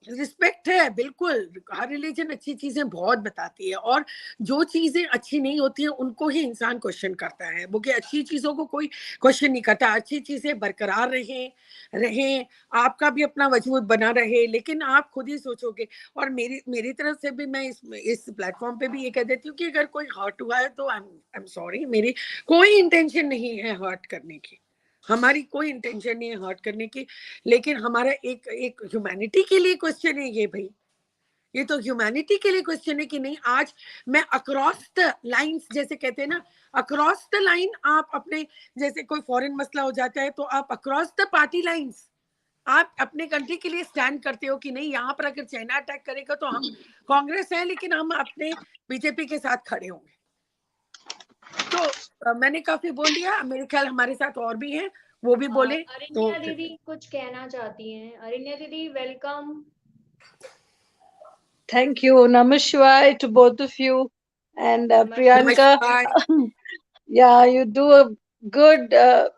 रिस्पेक्ट है, बिल्कुल। हर रिलीजन अच्छी चीजें बहुत बताती है, और जो चीजें अच्छी नहीं होती हैं उनको ही इंसान क्वेश्चन करता है, वो कि अच्छी चीजों को कोई क्वेश्चन नहीं करता। अच्छी चीजें बरकरार रहें, आपका भी अपना वजूद बना रहे, लेकिन आप खुद ही सोचोगे। और मेरी मेरी तरफ से भी मैं इस प्लेटफॉर्म पे भी ये कह देती हूँ कि अगर कोई हर्ट हुआ है तो आई एम सॉरी, मेरी कोई इंटेंशन नहीं है हर्ट करने की, हमारी कोई इंटेंशन नहीं है हर्ट करने की। लेकिन हमारा एक एक ह्यूमैनिटी के लिए क्वेश्चन है ये भाई, ये तो ह्यूमैनिटी के लिए क्वेश्चन है कि नहीं। आज मैं अक्रॉस द लाइंस, जैसे कहते हैं ना, अक्रॉस द लाइन आप अपने, जैसे कोई फॉरेन मसला हो जाता है तो आप अक्रॉस द पार्टी लाइंस आप अपने कंट्री के लिए स्टैंड करते हो कि नहीं, यहाँ पर अगर चाइना अटैक करेगा तो हम कांग्रेस है लेकिन हम अपने बीजेपी के साथ खड़े होंगे। तो मैंने काफी बोल लिया, मेरे ख्याल हमारे साथ और भी हैं, वो भी बोले तो अरिन्या दीदी कुछ कहना चाहती हैं। अरिन्या दीदी welcome. Thank you. Namaskar to both of you. And Priyanka, नमस्कार। yeah, you do a good,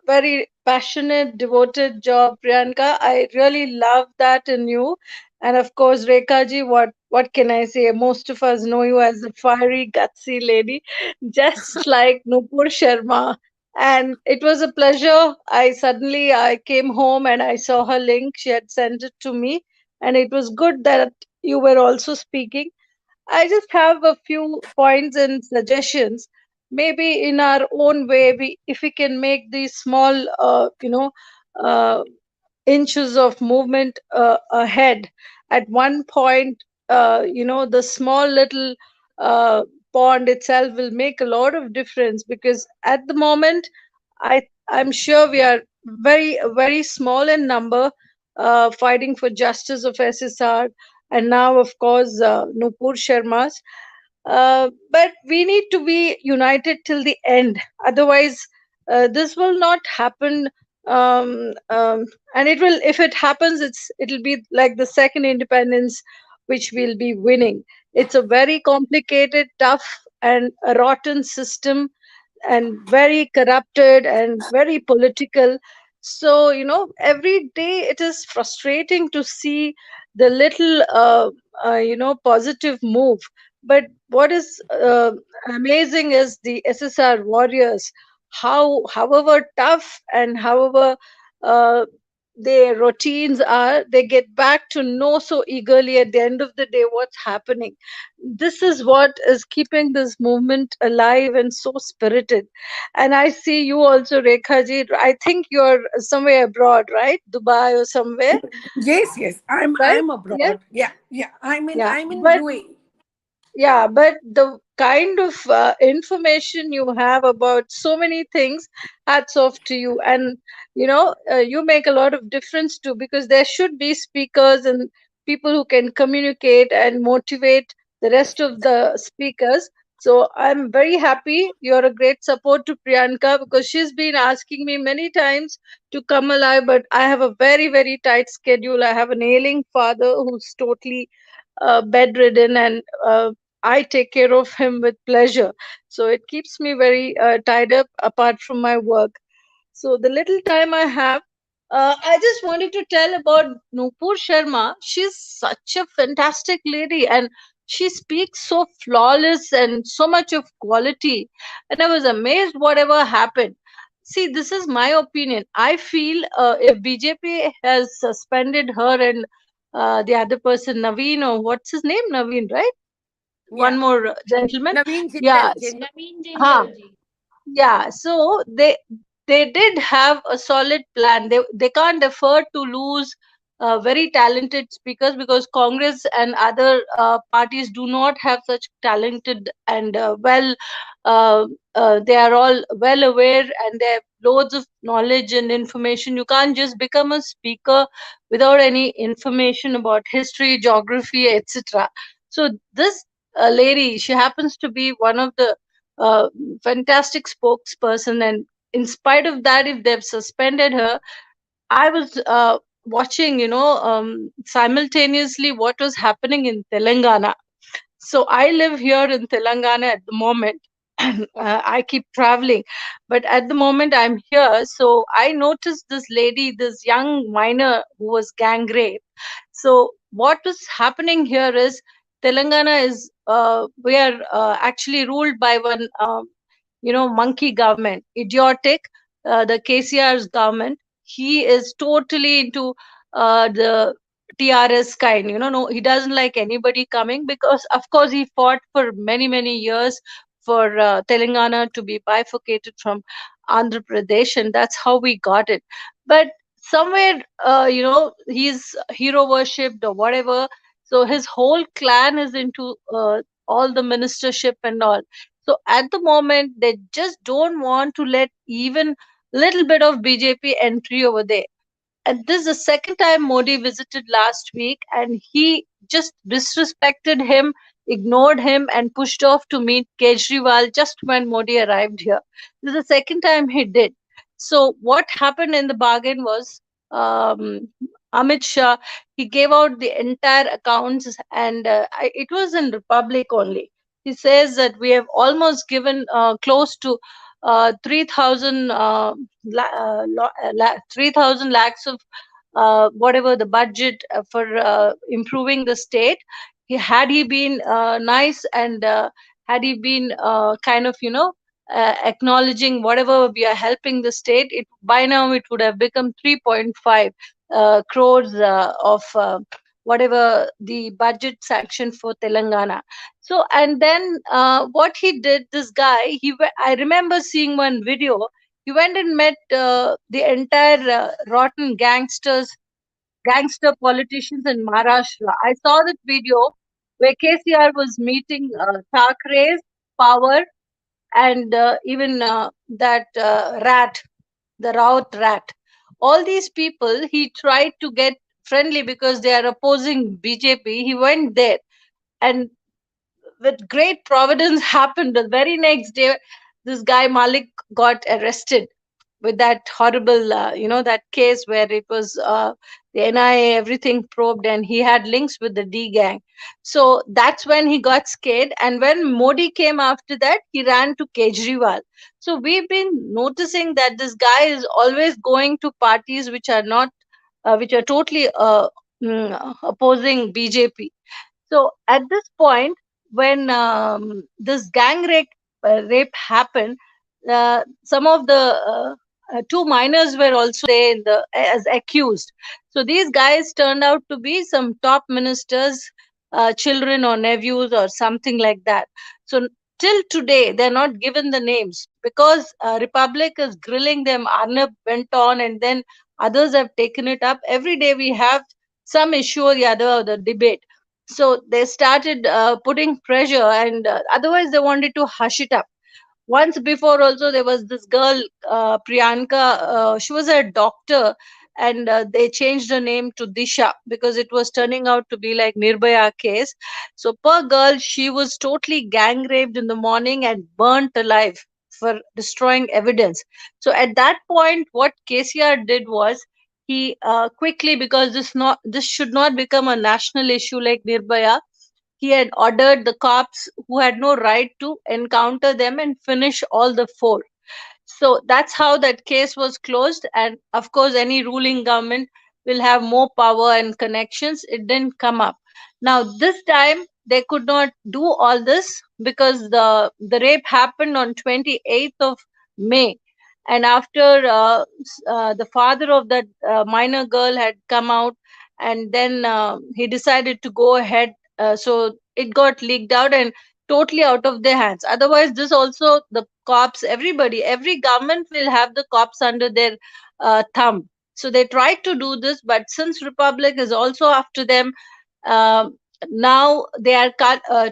very passionate, devoted job, Priyanka. I really love that in you. And of course, Rekha ji, what can I say? Most of us know you as a fiery, gutsy lady, just like Nupur Sharma. And it was a pleasure. I came home and I saw her link. She had sent it to me, and it was good that you were also speaking. I just have a few points and suggestions. Maybe in our own way, if we can make these small, uh, inches of movement ahead. At one point, the small little uh, pond itself will make a lot of difference, because at the moment I'm sure we are very small in number, fighting for justice of SSR, and now of course Nupur Sharma's. But we need to be united till the end. Otherwise, this will not happen. And it will, if it happens, it'll be like the second independence, which we'll be winning. It's a very complicated, tough, and a rotten system, and very corrupted and very political. So, every day it is frustrating to see the little, positive move. But what is amazing is the SSR warriors, however tough and however uh, their routines are, they get back to know so eagerly at the end of the day what's happening. This is what is keeping this movement alive and so spirited. And I see you also, Rekha ji. I think you're somewhere abroad, right? Dubai or somewhere, Yes, yes. right? I'm Yes. abroad. Yeah, yeah. Yeah. I'm in But UAE. yeah, but the kind of information you have about so many things, hats off to you. And you make a lot of difference too, because there should be speakers and people who can communicate and motivate the rest of the speakers. So I'm very happy you're a great support to Priyanka, because she's been asking me many times to come alive, but I have a very tight schedule. I have an ailing father who's totally bedridden, and I take care of him with pleasure. So it keeps me very tied up apart from my work. So the little time I have, I just wanted to tell about Nupur Sharma. She's such a fantastic lady, and she speaks so flawless and so much of quality. And I was amazed whatever happened. See, this is my opinion. I feel if BJP has suspended her and the other person, Naveen, or what's his name? Naveen, right? One Yeah. more gentleman. Naveen Yeah. Jindal. Naveen Huh. Jindal ji. Yeah, so they did have a solid plan. They can't afford to lose very talented speakers, because Congress and other parties do not have such talented and uh, they are all well aware, and they have loads of knowledge and information. You can't just become a speaker without any information about history, geography, etc. So this lady, she happens to be one of the uh, fantastic spokesperson, and in spite of that, if they've suspended her, I was watching, simultaneously what was happening in Telangana. So I live here in Telangana at the moment. I keep traveling, but at the moment I'm here. So I noticed this lady, this young minor who was gang raped. So what is happening here is Telangana is we are actually ruled by one monkey government, idiotic, the KCR's government. He is totally into the TRS kind. No, he doesn't like anybody coming, because of course he fought for many years for Telangana to be bifurcated from Andhra Pradesh, and that's how we got it. But somewhere, he's hero worshipped or whatever. So his whole clan is into all the ministership and all. So at the moment, they just don't want to let even little bit of BJP entry over there. And this is the second time Modi visited last week, and he just disrespected him, ignored him, and pushed off to meet Kejriwal just when Modi arrived here. This is the second time he did. So what happened in the bargain was, Amit Shah, he gave out the entire accounts, and it was in Republic only. He says that we have almost given close to 3,000 3,000 lakhs of whatever the budget for improving the state. He been nice, and had he been kind of acknowledging whatever we are helping the state, it by now it would have become 3.5 crores of whatever the budget sanction for Telangana. So, and then what he did, this guy, I remember seeing one video. He went and met the entire rotten gangster politicians in Maharashtra. I saw that video. where KCR was meeting Thackeray's power, and even that rat, the Raut rat. All these people, he tried to get friendly because they are opposing BJP. He went there, and with great providence happened the very next day. This guy Malik got arrested with that horrible, that case where it was the NIA, everything probed, and he had links with the D gang. So that's when he got scared. And when Modi came after that, he ran to Kejriwal. So we've been noticing that this guy is always going to parties which are not, which are totally opposing BJP. So at this point, when this gang rape happened, some of the two minors were also there in as accused. So these guys turned out to be some top ministers' children or nephews or something like that. So till today, they're not given the names because Republic is grilling them. Arnab went on, and then others have taken it up. Every day we have some issue or the other, or the debate. So they started putting pressure, and otherwise they wanted to hush it up. Once before also there was this girl, Priyanka. She was a doctor, and they changed her name to Disha because it was turning out to be like Nirbhaya case. So poor girl, she was totally gang raped in the morning and burnt alive for destroying evidence. So at that point, what KCR did was, he quickly, because this should not become a national issue like Nirbhaya, he had ordered the cops who had no right to encounter them and finish all the four. So that's how that case was closed. And of course, any ruling government will have more power and connections. It didn't come up. Now, this time, they could not do all this because the rape happened on 28th of May. And after the father of that minor girl had come out, and then he decided to go ahead. So it got leaked out and totally out of their hands. Otherwise, this also, the cops, everybody, every government will have the cops under their thumb. So they tried to do this, but since Republic is also after them, um, now they are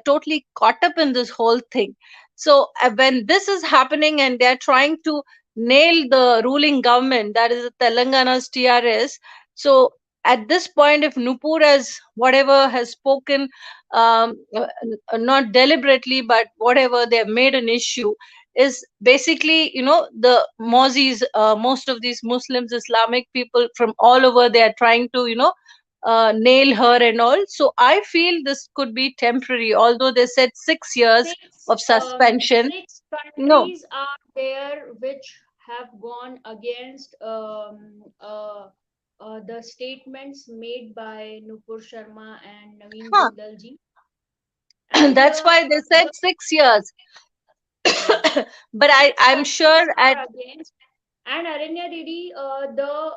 totally caught up in this whole thing. So when this is happening and they are trying to nail the ruling government, that is Telangana's TRS. So at this point, if Nupur has whatever has spoken, not deliberately, but whatever they have made an issue, is basically, the Mozis, most of these Muslims, Islamic people from all over, they are trying to, nail her and all. So I feel this could be temporary, although they said 6 years Six of suspension. six No, countries are there which have gone against the statements made by Nupur Sharma and Naveen huh. Jindal ji, and That's why they said the 6 years. yeah, But six I'm sure countries at are against. And Aranya Didi, the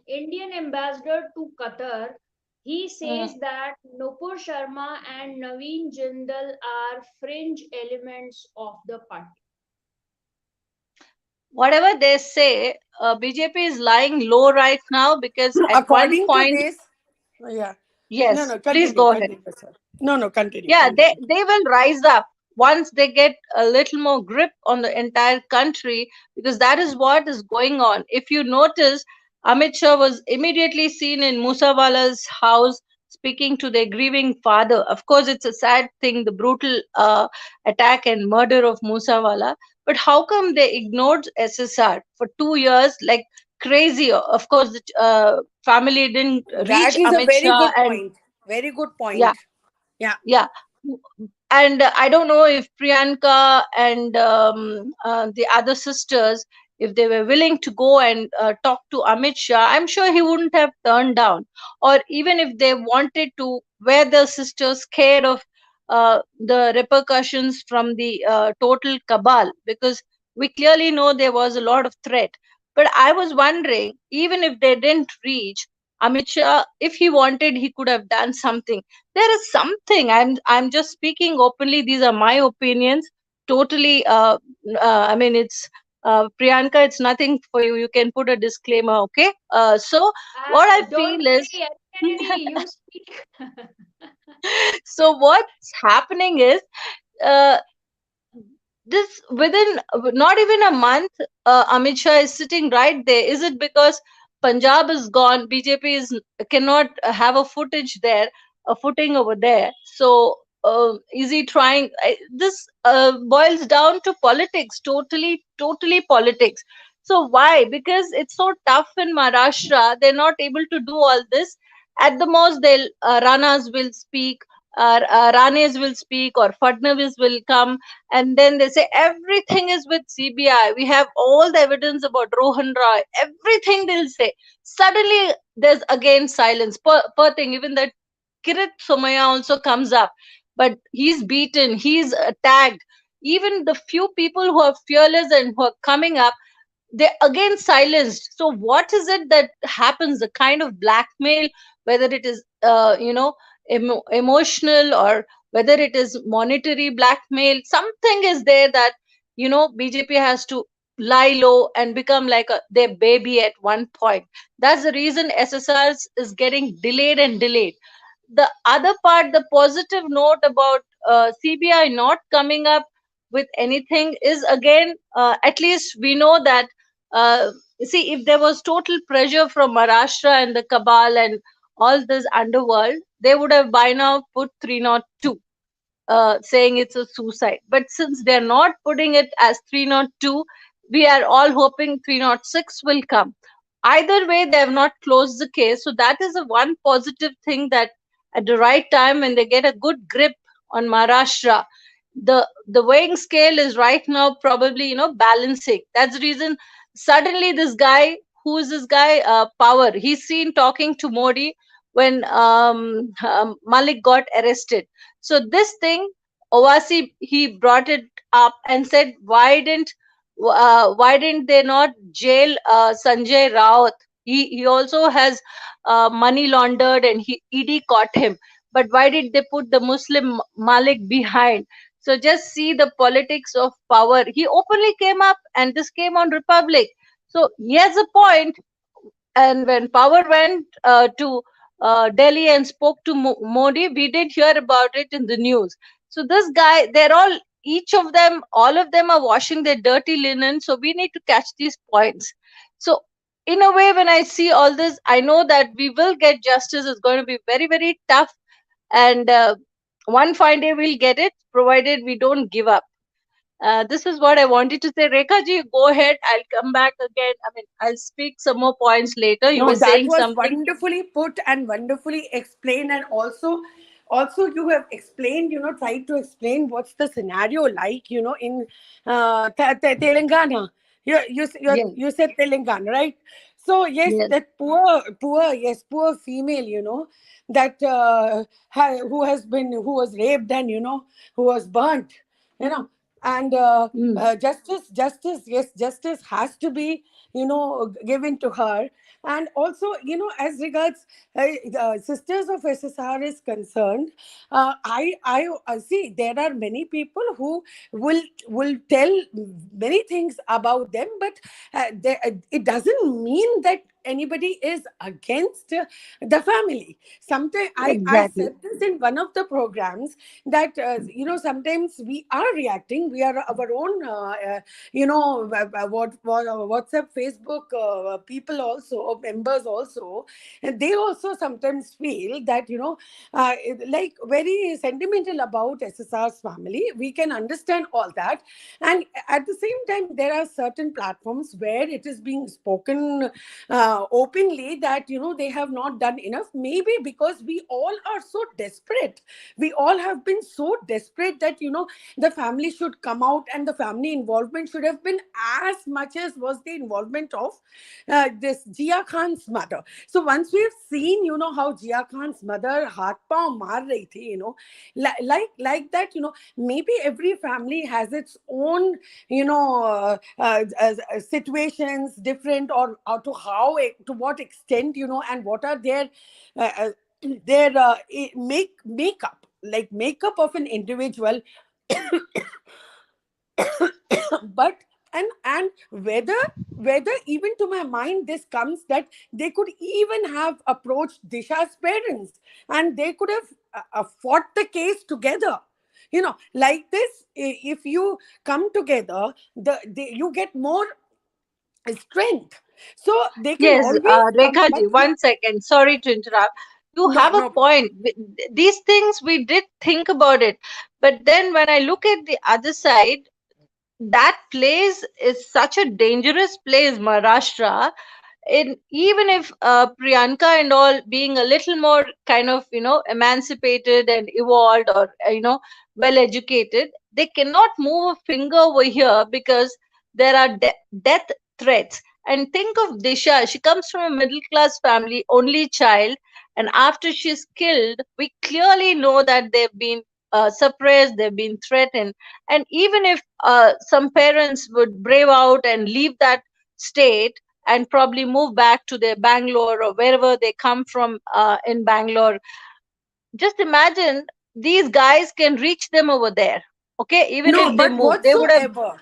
Indian ambassador to Qatar, he mm, says that Nupur Sharma and Naveen Jindal are fringe elements of the party. whatever they say, BJP is lying low right now because No, at one according to point, this, yeah. No, yes, no, please continue, go ahead. continue, sir. No, no, continue, Yeah, they continue. they will rise up once they get a little more grip on the entire country, because that is what is going on. If you notice, Amit Shah was immediately seen in Musawala's house speaking to their grieving father. Of course, it's a sad thing, the brutal attack and murder of Musawala. But how come they ignored SSR for 2 years like crazy? Of course, the family didn't reach That is a Amit very Shah, good and point. Very good yeah, point. Yeah. yeah. And I don't know if Priyanka and the other sisters, if they were willing to go and talk to Amit Shah, I'm sure he wouldn't have turned down. Or even if they wanted to, were the sisters scared of the repercussions from the total cabal, because we clearly know there was a lot of threat. But I was wondering, even if they didn't reach Amit Shah, if he wanted, he could have done something. There is something, I'm just speaking openly, these are my opinions, totally I mean, it's Priyanka, it's nothing for you, you can put a disclaimer, okay? So what I Don't feel is worry, Aranya Didi, you speak. So what's happening is, uh, this within not even a month, Amit Shah is sitting right there. Is it because Punjab is gone? BJP is cannot have a footage there, a footing over there. So is he trying? This boils down to politics, totally politics. So why? Because it's so tough in Maharashtra. They're not able to do all this. At the most, they'll Ranas will speak, Ranes will speak, or Fadnavis will come, and then they say everything is with CBI. We have all the evidence about Rohan Roy. Everything they'll say. Suddenly, there's again silence. Per thing, even that Kirit Somaya also comes up, but he's beaten, he's tagged. Even the few people who are fearless and who are coming up, they're again silenced. So what is it that happens? The kind of blackmail, whether it is emotional, or whether it is monetary blackmail, something is there that BJP has to lie low and become like their baby at one point. That's the reason SSRs is getting delayed and delayed. The other part, the positive note about CBI not coming up with anything is, again, at least we know that, see, if there was total pressure from Maharashtra and the cabal and all this underworld, they would have by now put 302, saying it's a suicide. But since they're not putting it as 302, we are all hoping 306 will come. Either way, they have not closed the case. So that is a one positive thing, that at the right time, when they get a good grip on Maharashtra, the weighing scale is right now probably balancing. That's the reason suddenly this guy, who is this guy, Power, he's seen talking to Modi when Malik got arrested. So this thing, Ovasi, he brought it up and said, why didn't they not jail Sanjay Raut? He also has money laundered, and ED caught him. But why did they put the Muslim Malik behind? So just see the politics of power. He openly came up, and this came on Republic. So he has a point. And when Power went to Delhi and spoke to Modi, we did hear about it in the news. So this guy, they're all, each of them, all of them are washing their dirty linen. So we need to catch these points. So in a way, when I see all this, I know that we will get justice. It's going to be very, very tough, and one fine day we'll get it, provided we don't give up. This is what I wanted to say. Rekha ji, go ahead. I'll come back again. I mean, I'll speak some more points later. You No, were that saying was something. wonderfully put and wonderfully explained, and also you have explained, tried to explain what's the scenario like, in Telangana. Yes, You said Telangana, right? So yes, yes. that poor female, that who was raped, and who was burnt, you know, and Mm, justice, yes, justice has to be, given to her. And also, as regards the Sisters of SSR is concerned, I see there are many people who will tell many things about them, but it doesn't mean that anybody is against the family. Sometimes I exactly. said this in one of the programs, that sometimes we are reacting, we are our own WhatsApp, Facebook people also, or members also, and they also sometimes feel that like very sentimental about SSR's family. We can understand all that, and at the same time there are certain platforms where it is being spoken openly that they have not done enough, maybe because we all are so desperate. We all have been so desperate that the family should come out, and the family involvement should have been as much as was the involvement of this Jia Khan's mother. So once we've seen how Jia Khan's mother haath pav maar rahi thi, like that, maybe every family has its own situations different, or to how, to what extent, and what are their makeup, like makeup of an individual. But And whether even to my mind this comes that they could even have approached Disha's parents, and they could have fought the case together. Like this, if you come together, you get more strength. So they can Yes, always come. Rekha ji, But yeah, one second. Sorry to interrupt. You no, have a no. point. These things we did think about it, but then when I look at the other side, that place is such a dangerous place, Maharashtra. In even if Priyanka and all being a little more kind of emancipated and evolved, or well educated, they cannot move a finger over here because there are death threats. And think of Disha, she comes from a middle class family, only child, and after she's killed, we clearly know that they've been suppressed, they've been threatened. And even if some parents would brave out and leave that state and probably move back to their Bangalore or wherever they come from in Bangalore, just imagine these guys can reach them over there. Okay, even No, if they but move, they would have, whatsoever.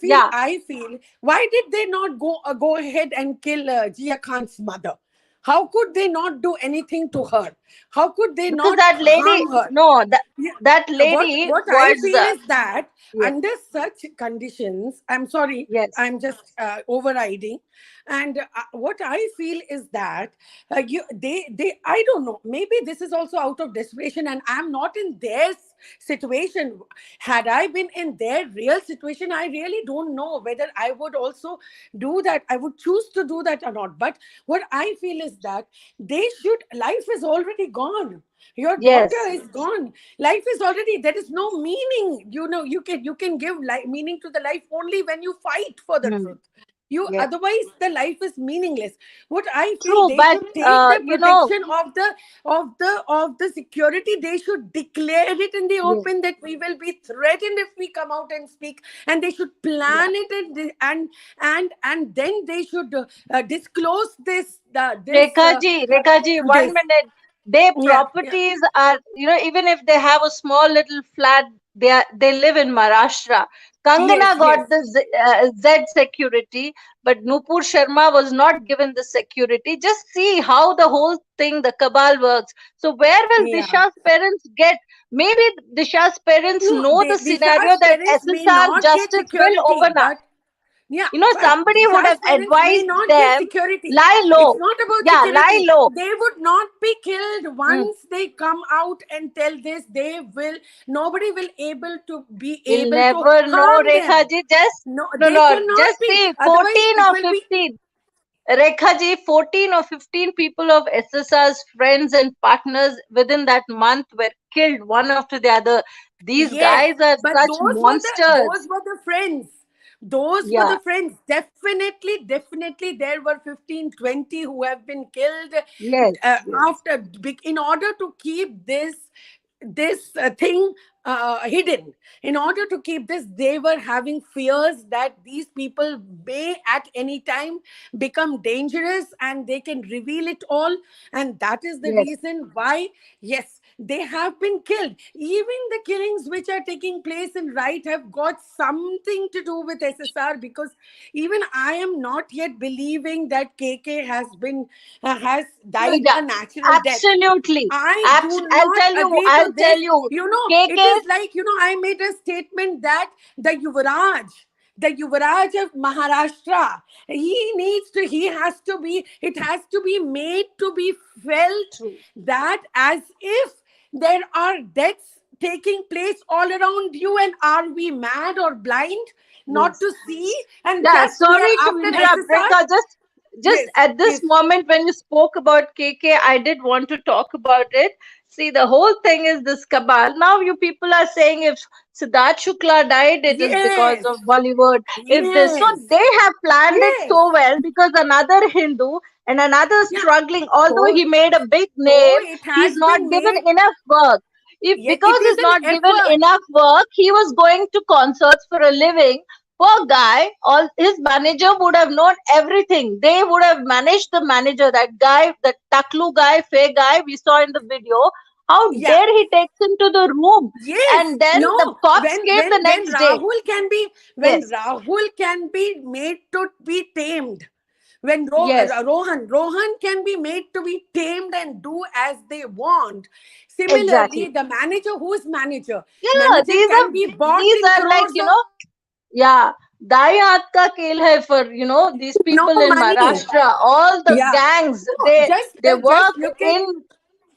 yeah, I feel, why did they not go ahead and kill Jia Khan's mother? How could they not do anything to her? How could they because not that lady, harm her? no, Yeah. that what lady what I was, feel is that yes, under such conditions, I'm sorry, yes, I'm just overriding. And what I feel is that they I don't know, maybe this is also out of desperation, and I'm not in their situation. Had I been in their real situation, I really don't know whether I would also do that. I would choose to do that or not. But what I feel is that they should, life is already gone. Your daughter yes, is gone. Life is already, there is no meaning. You can give meaning to the life only when you fight for the hmm, truth. You yes, Otherwise the life is meaningless. What I feel, true, they but should take the you know, protection of the security. They should declare it in the yes, open that we will be threatened if we come out and speak, and they should yeah. plan it, and then they should disclose Rekha ji, one this. minute. Their Yeah, yeah. properties are, even if they have a small little flat, they live in Maharashtra. Yes, Kangana yes. got the Z security, but Nupur Sharma was not given the security. Just see how the whole thing, the cabal works. So where will Yeah. Disha's parents get? Maybe Disha's parents No, know the scenario Disha's that parents may SSR not get justice will security, open up. but yeah, but Somebody would Disha's have parents may advised not get them, security. lie It's low. not about Yeah, lie security. low. They would not be killed Hmm. once they come out and tell this. They will. Nobody will be We'll able to never know, harm Rekha them. ji. Just, No, no, they no, cannot just be. see, Otherwise, 14 it or will be. 15. Rekha ji, 14 or 15 people of SSR's friends and partners within that month were killed one after the other. These Yes, guys are but such monsters. those were the friends. Those were Yeah, the friends. Definitely, there were 15, 20 who have been killed yes, yes, after, in order to keep this thing hidden. In order to keep this, they were having fears that these people may at any time become dangerous, and they can reveal it all. And that is the yes, reason why, yes, they have been killed. Even the killings which are taking place in right have got something to do with SSR, because even I am not yet believing that KK has died yeah, a natural death. absolutely. I do not agree I'll to tell this. you, It KK, is like, I made a statement that the Yuvraj of Maharashtra, it has to be made to be felt true. that as if there are deaths taking place all around you, and are we mad or blind not Yes. to see, and Yeah, just we are sorry to after interrupt, SSR? Rekha. Just Yes, at this yes, moment when you spoke about KK, I did want to talk about it. See, the whole thing is this cabal. Now you people are saying if Siddharth Shukla died, it is because yes, of Bollywood. If this, so yes, they have planned it yes. so well because another Hindu and another Yeah. struggling, although So, he made a big so name, it he's has not been given made. enough work. If Yeah, because it is he's an not given effort. enough work, he was going to concerts for a living. Poor guy, all his manager would have known everything. They would have managed the manager, that guy, that Taklu guy, Faye guy we saw in the video. How Yeah. dare he takes him to the room, Yes. and then the No. cops When came when the when next day. Rahul can be when Yes, Rahul can be made to be tamed. When yes, Rohan can be made to be tamed and do as they want. exactly. Similarly, the manager, who is manager? Yeah, Manager can be bought these in are like, crores of yeah, दाएं हाथ का खेल है for these no people in money. Maharashtra. All the Yeah. gangs, No, they just work look at in,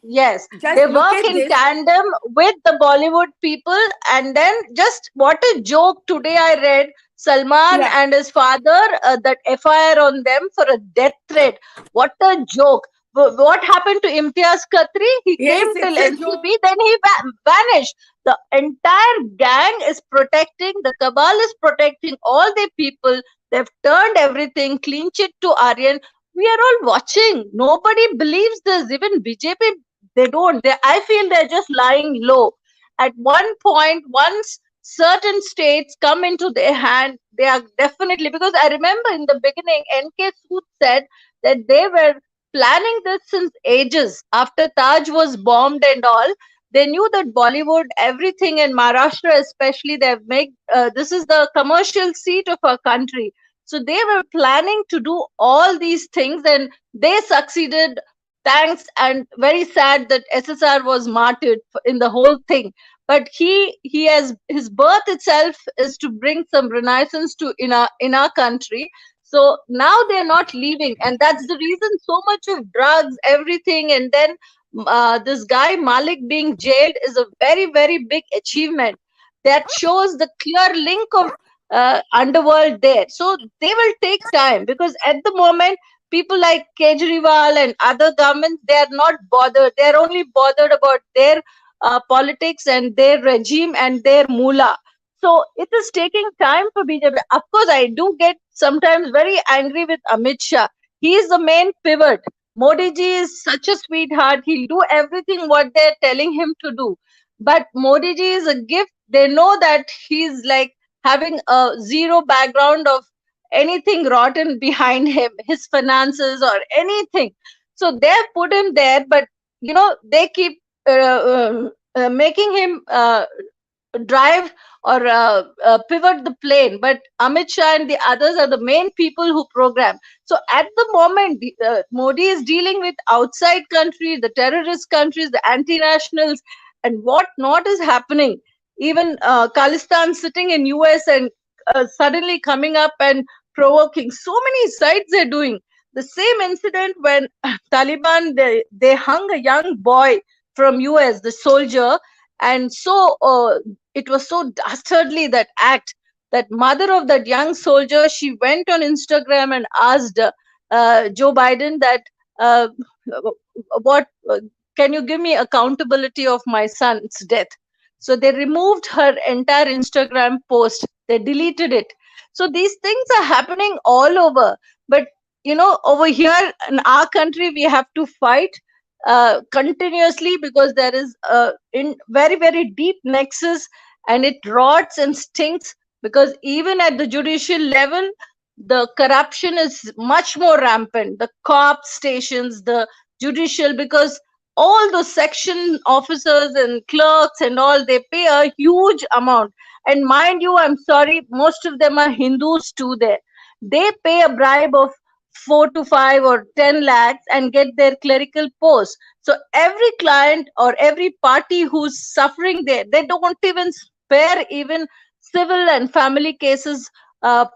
yes, just they look work at in this. tandem with the Bollywood people. And then just what a joke today I read, Salman Yeah. and his father, that FIR on them for a death threat. What a joke. What happened to Imtiaz Khatri? He Yes, came till it's a joke. NCP, then he vanished. The entire gang is protecting, the cabal is protecting all the people. They've turned everything, clean chit to Aryan. We are all watching. Nobody believes this. Even BJP, they don't. I feel they're just lying low. At one point, once certain states come into their hand, they are definitely, because I remember in the beginning, NK Sood said that they were planning this since ages. After Taj was bombed and all, they knew that Bollywood, everything in Maharashtra, especially, they've made this is the commercial seat of our country. So they were planning to do all these things, and they succeeded. Thanks, and very sad that SSR was martyred in the whole thing. But he has, his birth itself is to bring some renaissance to in our country. So now they're not leaving, and that's the reason so much of drugs, everything, and then this guy Malik being jailed is a very, very big achievement. That shows the clear link of underworld there. So they will take time, because at the moment, people like Kejriwal and other governments, they are not bothered. They are only bothered about their politics and their regime and their mullah. So it is taking time for BJP. Of course, I do get sometimes very angry with Amit Shah. He is the main pivot. Modi ji is such a sweetheart. He'll do everything what they're telling him to do. But Modi ji is a gift. They know that he's like having a zero background of anything rotten behind him, his finances or anything. So they've put him there, but they keep making him drive or pivot the plane. But Amit Shah and the others are the main people who program. So at the moment, Modi is dealing with outside countries, the terrorist countries, the anti-nationals, and what not is happening. Even Khalistan sitting in US and suddenly coming up and provoking. So many sides they're doing. The same incident when Taliban, they hung a young boy from US, the soldier, and so it was so dastardly, that act. That mother of that young soldier, she went on Instagram and asked Joe Biden that uh, what can you give me accountability of my son's death. So they removed her entire Instagram post, they deleted it. So these things are happening all over. But over here in our country, we have to fight continuously, because there is a in very, very deep nexus, and it rots and stinks, because even at the judicial level, the corruption is much more rampant. The cop stations, the judicial, because all those section officers and clerks and all, they pay a huge amount. And mind you, I'm sorry, most of them are Hindus too there. They pay a bribe of 4 to 5 or 10 lakhs and get their clerical post. So every client or every party who's suffering there, they don't even spare even civil and family cases,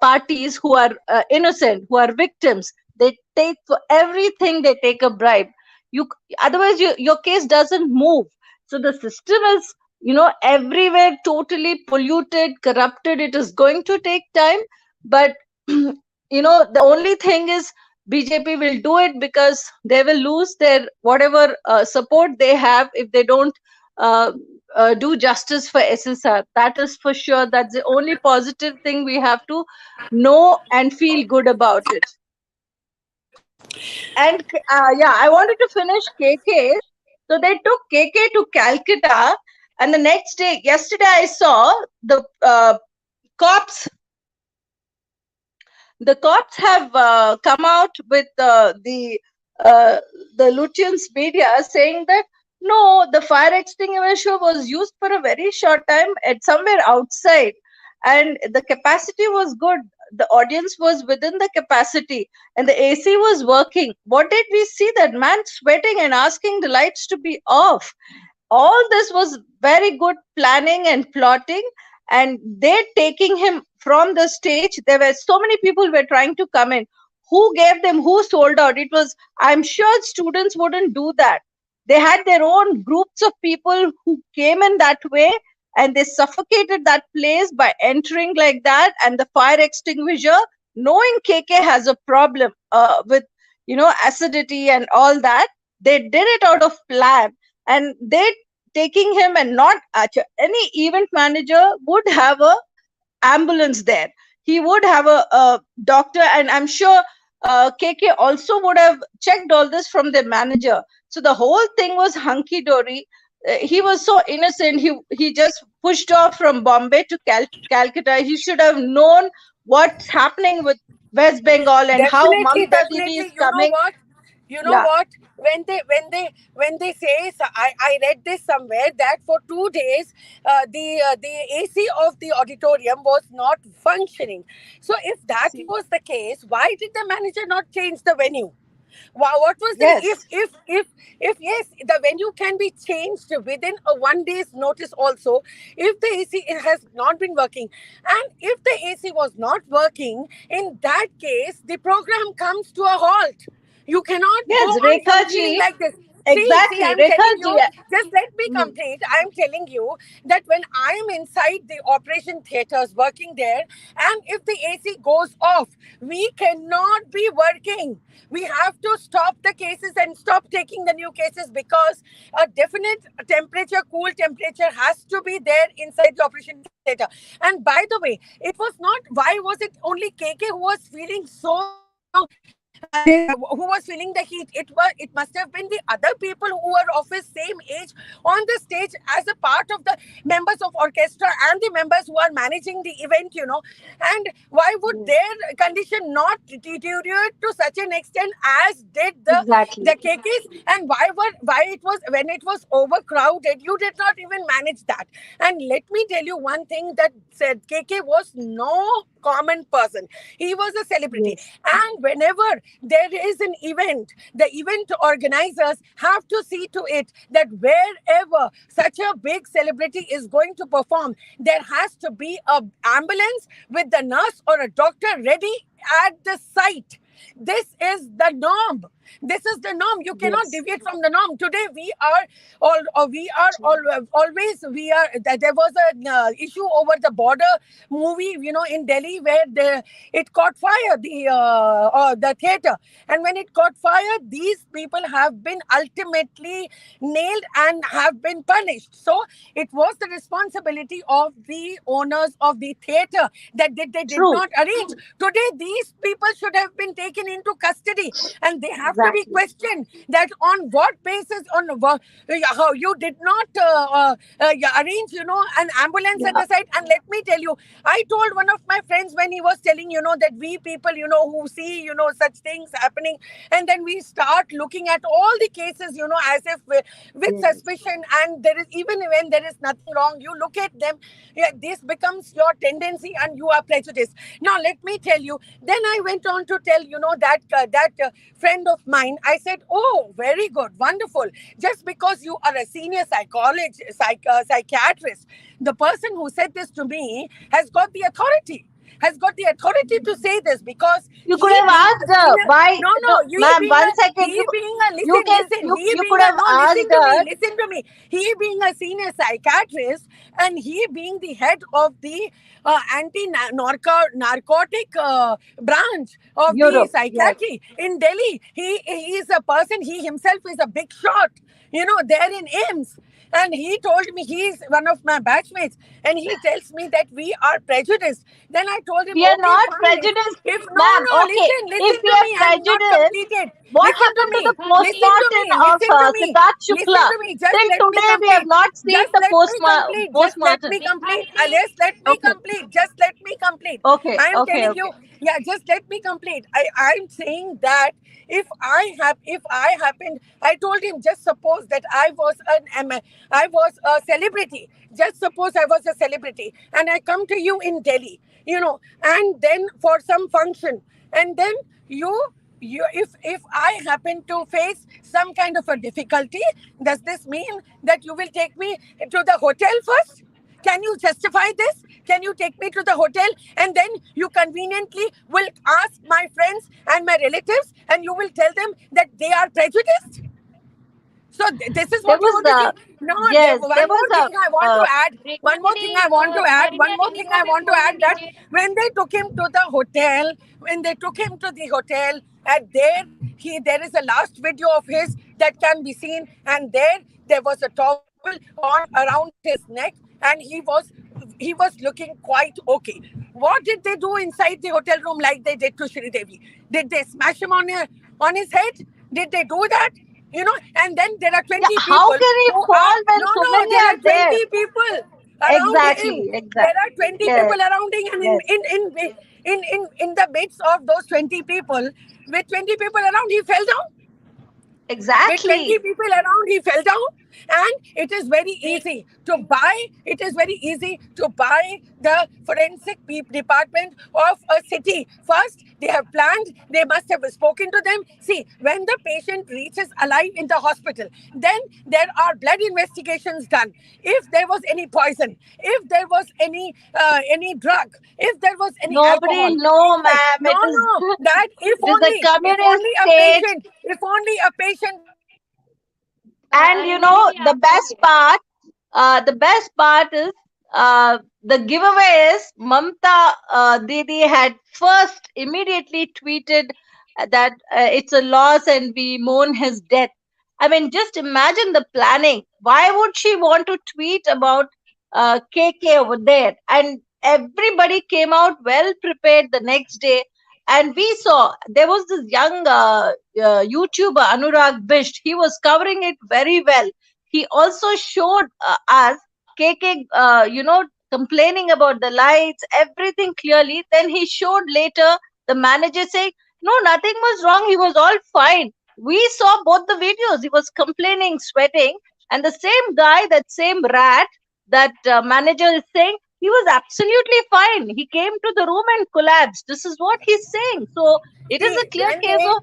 parties who are innocent, who are victims. They take for everything, they take a bribe. You Otherwise your case doesn't move. So the system is everywhere totally polluted, corrupted. It is going to take time, but the only thing is BJP will do it, because they will lose their whatever support they have if they don't uh, do justice for SSR. That is for sure. That's the only positive thing we have to know and feel good about it. And yeah, I wanted to finish KK. So they took KK to Calcutta, and the next day, yesterday, I saw the cops. The cops have come out with uh, the Lutyens media saying that No, the fire extinguisher was used for a very short time at somewhere outside, and the capacity was good. The audience was within the capacity, and the AC was working. What did we see? That man sweating and asking the lights to be off. All this was very good planning and plotting, and they taking him from the stage. There were so many people were trying to come in. Who gave them? Who sold out? It was, I'm sure students wouldn't do that. They had their own groups of people who came in that way, and they suffocated that place by entering like that. And the fire extinguisher, knowing KK has a problem with, acidity and all that, they did it out of plan. And they taking him, and not any event manager would have a ambulance there. He would have a doctor, and I'm sure KK also would have checked all this from the manager. So the whole thing was hunky dory. He was so innocent. He just pushed off from Bombay to Calcutta. He should have known what's happening with West Bengal and how Definitely, Mamta Didi is definitely. You know coming. what? You know Yeah. what? When they say, so I read this somewhere that for 2 days the AC of the auditorium was not functioning. So if that See. was the case, why did the manager not change the venue? What was the Yes. if yes, the venue can be changed within a 1 day's notice also, if the AC has not been working. And if the AC was not working, in that case the program comes to a halt. You cannot go Yes, on Rekha proceeding ji. like this. See, Exactly. I'm Rekha telling ji. you, just let me Mm, complete. I'm telling you that when I'm inside the operation theaters working there, and if the AC goes off, we cannot be working. We have to stop the cases and stop taking the new cases, because a definite temperature, cool temperature has to be there inside the operation theater. And by the way, it was not, why was it only KK who was feeling so, who was feeling the heat? It must have been the other people who were of his same age on the stage as a part of the members of orchestra and the members who are managing the event. And why would yes. their condition not deteriorate to such an extent as did the Exactly. KKs? And why it was, when it was overcrowded, you did not even manage that. And let me tell you one thing, that said KK was no common person. He was a celebrity. Yes. And whenever there is an event, the event organizers have to see to it that wherever such a big celebrity is going to perform, there has to be a ambulance with the nurse or a doctor ready at the site. This is the norm. This is the norm. You cannot Yes. deviate from the norm. Today we are all, we are all, always, we are, there was an issue over the border movie, in Delhi, where it caught fire, the theater. And when it caught fire, these people have been ultimately nailed and have been punished. So it was the responsibility of the owners of the theater that they did True. not arrange. Today, these people should have been taken into custody, and they have to be Exactly. questioned that on what basis, how you did not arrange, an ambulance at Yeah. the site. And let me tell you, I told one of my friends when he was telling, that we people, who see, such things happening, and then we start looking at all the cases, as if with Yes. suspicion, and there is, even when there is nothing wrong, you look at them, yeah, this becomes your tendency and you are prejudiced. Now, let me tell you, then I went on to tell, that friend of mine, I said, oh, very good, wonderful. Just because you are a senior psychiatrist, the person who said this to me has got the authority to say this, because You could he have being asked a her senior, why. no, No, no, ma'am. One second. he being a, You can. he You being could a, have no, asked her. listen to me, he being a senior psychiatrist, and he being the head of the narcotic branch of the Europe. Yes. psychiatry in Delhi. He is a person, he himself is a big shot, there in AIMS. And he told me, he's one of my batchmates, and he tells me that we are prejudiced. Then I told him, We are okay, not fine. prejudiced, If no, ma'am. no, Okay, if listen we to are me. I'm not prejudiced, completed. what Listen to happened to me. the Listen to postmortem me. of Listen to me. Siddharth Listen Shukla? to me. Just Till let me today, we have complete. not seen Just the let me complete. Just let postmortem. me complete. Niharika, Alice, let me Okay, complete. Just let me complete. okay, I am okay, telling you. okay. Yeah, just let me complete. I'm saying that if I happened, I told him, just suppose that I was a celebrity. Just suppose I was a celebrity and I come to you in Delhi, and then for some function, and then you if I happen to face some kind of a difficulty, does this mean that you will take me to the hotel first? Can you justify this? Can you take me to the hotel and then you conveniently will ask my friends and my relatives and you will tell them that they are prejudiced? So this is There what you was want to see. No, yes, there one was more thing I want to add. One more thing Rekha I want to the, add. One more हरिया thing दीदी I को भी want to बोलने add that दीजिए. when they took him to the hotel, when they took him to the hotel, and there is a last video of his that can be seen, and there was a towel on around his neck, and he was looking quite okay. What did they do inside the hotel room like they did to Shri Devi? Did they smash him on his head? Did they do that? And then there are yeah. 20 How people can he who are, fall when no, so no, many there are are there? 20 people around him. Exactly, There exactly. are 20 Yes, people around him, and yes, in the midst of those 20 people, with 20 people around, he fell down. With 20 exactly. people around, he fell down. And it is very easy to buy, the forensic department of a city. First, they have planned, they must have spoken to them. See, when the patient reaches alive in the hospital, then there are blood investigations done. If there was any poison, if there was any drug, if there was any Nobody alcohol know, inside. ma'am. No, no, that It is a communist state. if only a patient was alive, then And he you would know, have spoken. the best part is the giveaway is Mamta Didi had first immediately tweeted that it's a loss and we mourn his death. I mean, just imagine the planning. Why would she want to tweet about KK over there? And everybody came out well prepared the next day. And we saw there was this young YouTuber Anurag Bisht. He was covering it very well. He also showed us KK, complaining about the lights, everything clearly. Then he showed later the manager saying, "No, nothing was wrong. He was all fine." We saw both the videos. He was complaining, sweating, and the same guy, that same rat, that manager is saying he was absolutely fine. He came to the room and collapsed. This is what he's saying. So it is See, a clear case of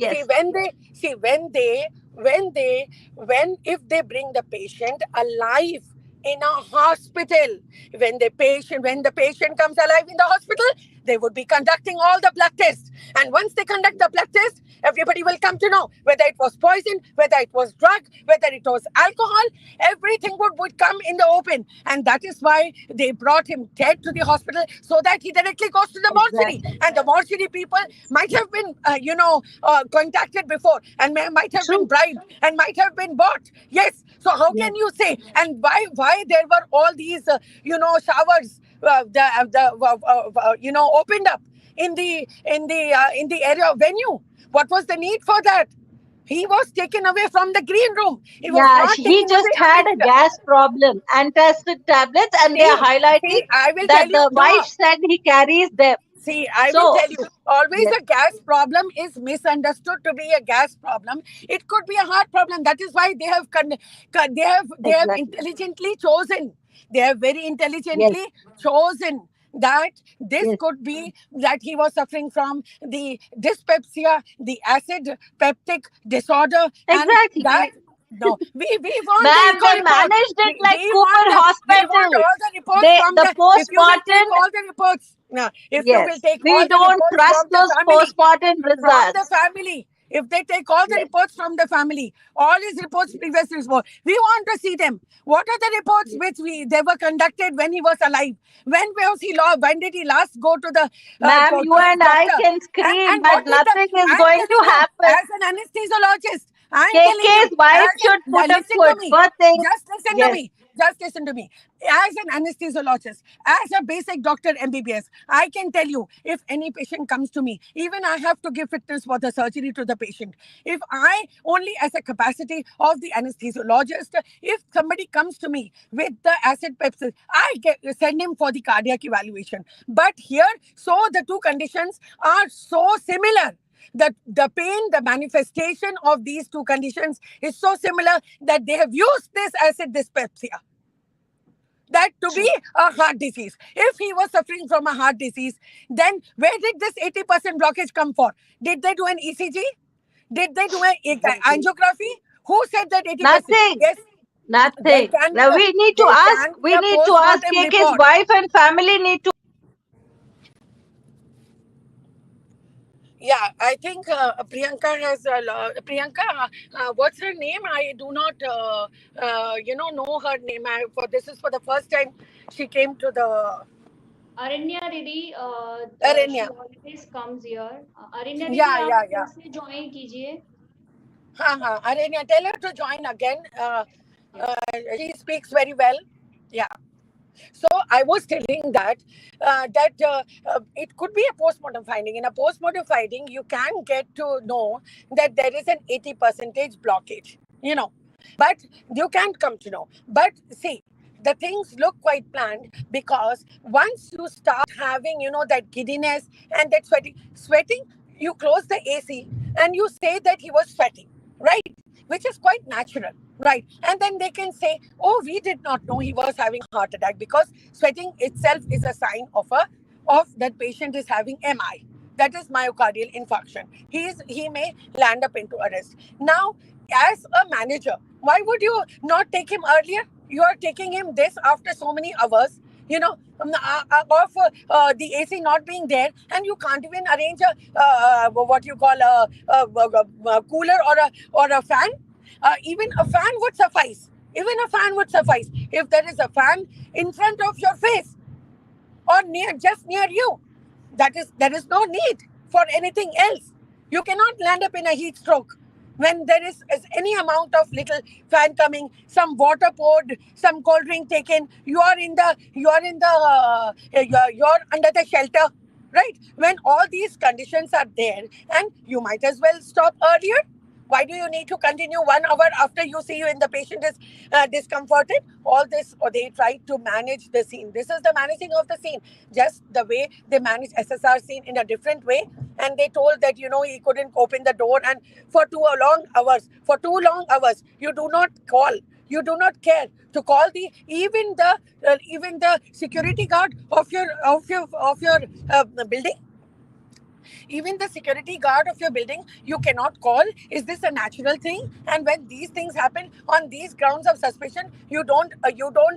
see yes, when they see when if they bring the patient alive in a hospital, when the patient comes alive in the hospital, they would be conducting all the blood tests, and once they conduct the blood test, everybody will come to know whether it was poison, whether it was drug, whether it was alcohol. Everything would come in the open, and that is why they brought him dead to the hospital, so that he directly goes to the mortuary, exactly. and the mortuary people might have been contacted before, and might have been True. bribed, and might have been bought. Yes. So how Yes. can you say? And why there were all these showers, opened up in the area venue? What was the need for that? He was taken away from the green room. He was Yeah, not he taken just away had a amidst. gas problem, antacid tablets, and they are highlighting I will tell that you, the no. wife said he carries them. See, I will So, tell you, always yes, a gas problem is misunderstood to be a gas problem. It could be a heart problem. That is why they have exactly. intelligently chosen. They have very Yes, intelligently chosen that this yes, could be that he was suffering from the dyspepsia, the acid peptic disorder, and exactly. that. No, we want the Ma'am, echo they report. managed it like Cooper We want Hospital. all the reports from The the. If you will take postmortem, all the reports, if you will yes, take we all the don't reports trust those postmortem results. if they take all the Yes, reports from the family, all his reports, previous reports, we want to see them. What are the reports yes. which they were conducted when he was alive? When did he last go to the Ma'am, you his and I doctor? can scream, And but what did the nothing is I am going to telling you, happen. as an anesthesiologist, I'm telling you, KK's wife as should put a listen to foot. me. First thing, Just listen to yes, me. Just listen to me. As an anesthesiologist, as a basic doctor MBBS, I can tell you if any patient comes to me, even I have to give fitness for the surgery to the patient. If I only as a capacity of the anesthesiologist, if somebody comes to me with the acid pepsis, send him for the cardiac evaluation. But here, so the two conditions are so similar. The pain, the manifestation of these two conditions is so similar that they have used this acid dyspepsia that to be True. a heart disease. If he was suffering from a heart disease, then where did this 80% blockage come for? Did they do an ECG? Did they do an Exactly. angiography? Who said that 80%? nothing, Yes, nothing. Now there can be we a need to ask post-mortem KK's report. wife and family need to. Yeah, I think Priyanka has Priyanka. What's her name? I do not, know her name. This is for the first time she came to the Aranya Didi, she Aranya. always comes here. Aranya Didi, Yeah, आप yeah, फिर yeah. से join कीजिए. Aranya, tell her to join again. Yes. She speaks very well. Yeah. So I was telling that it could be a postmortem finding. In a postmortem finding, you can get to know that there is an 80 percentage blockage. But you can't come to know. But see, the things look quite planned because once you start having, that giddiness and that sweating, you close the AC and you say that he was sweating, right? Which is quite natural, right? And then they can say, "Oh, we did not know he was having a heart attack," because sweating itself is a sign of that patient is having MI. That is myocardial infarction. He may land up into arrest. Now, as a manager, why would you not take him earlier? You are taking him this after so many hours, of the AC not being there, and you can't even arrange what you call a cooler or a fan. Even a fan would suffice. Even a fan would suffice if there is a fan in front of your face or just near you. There is no need for anything else. You cannot land up in a heat stroke when there is any amount of little fan coming, some water poured, some cold drink taken. You're under the shelter, right? When all these conditions are there, and you might as well stop earlier. Why do you need to continue 1 hour after you see when the patient is discomforted? All this, or they try to manage the scene. This is the managing of the scene, just the way they manage SSR scene in a different way. And they told that he couldn't open the door, and for 2 long hours, you do not call. You do not care to call the even the security guard of your building, even the security guard of your building, you cannot call. Is this a natural thing? And when these things happen on these grounds of suspicion, you don't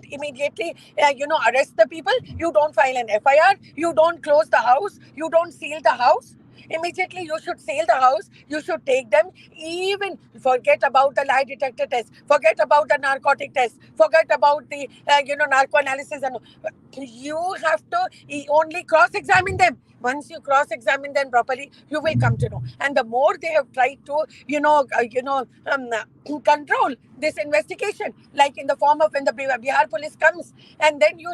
immediately arrest the people. You don't file an FIR. You don't close the house. You don't seal the house. Immediately you should seal the house. You should take them. Even forget about the lie detector test, forget about the narcotic test, forget about the narco analysis, and you have to only cross examine them. Once you cross examine them properly, you will come to know. And the more they have tried to control this investigation, like in the form of when the Bihar police comes, and then you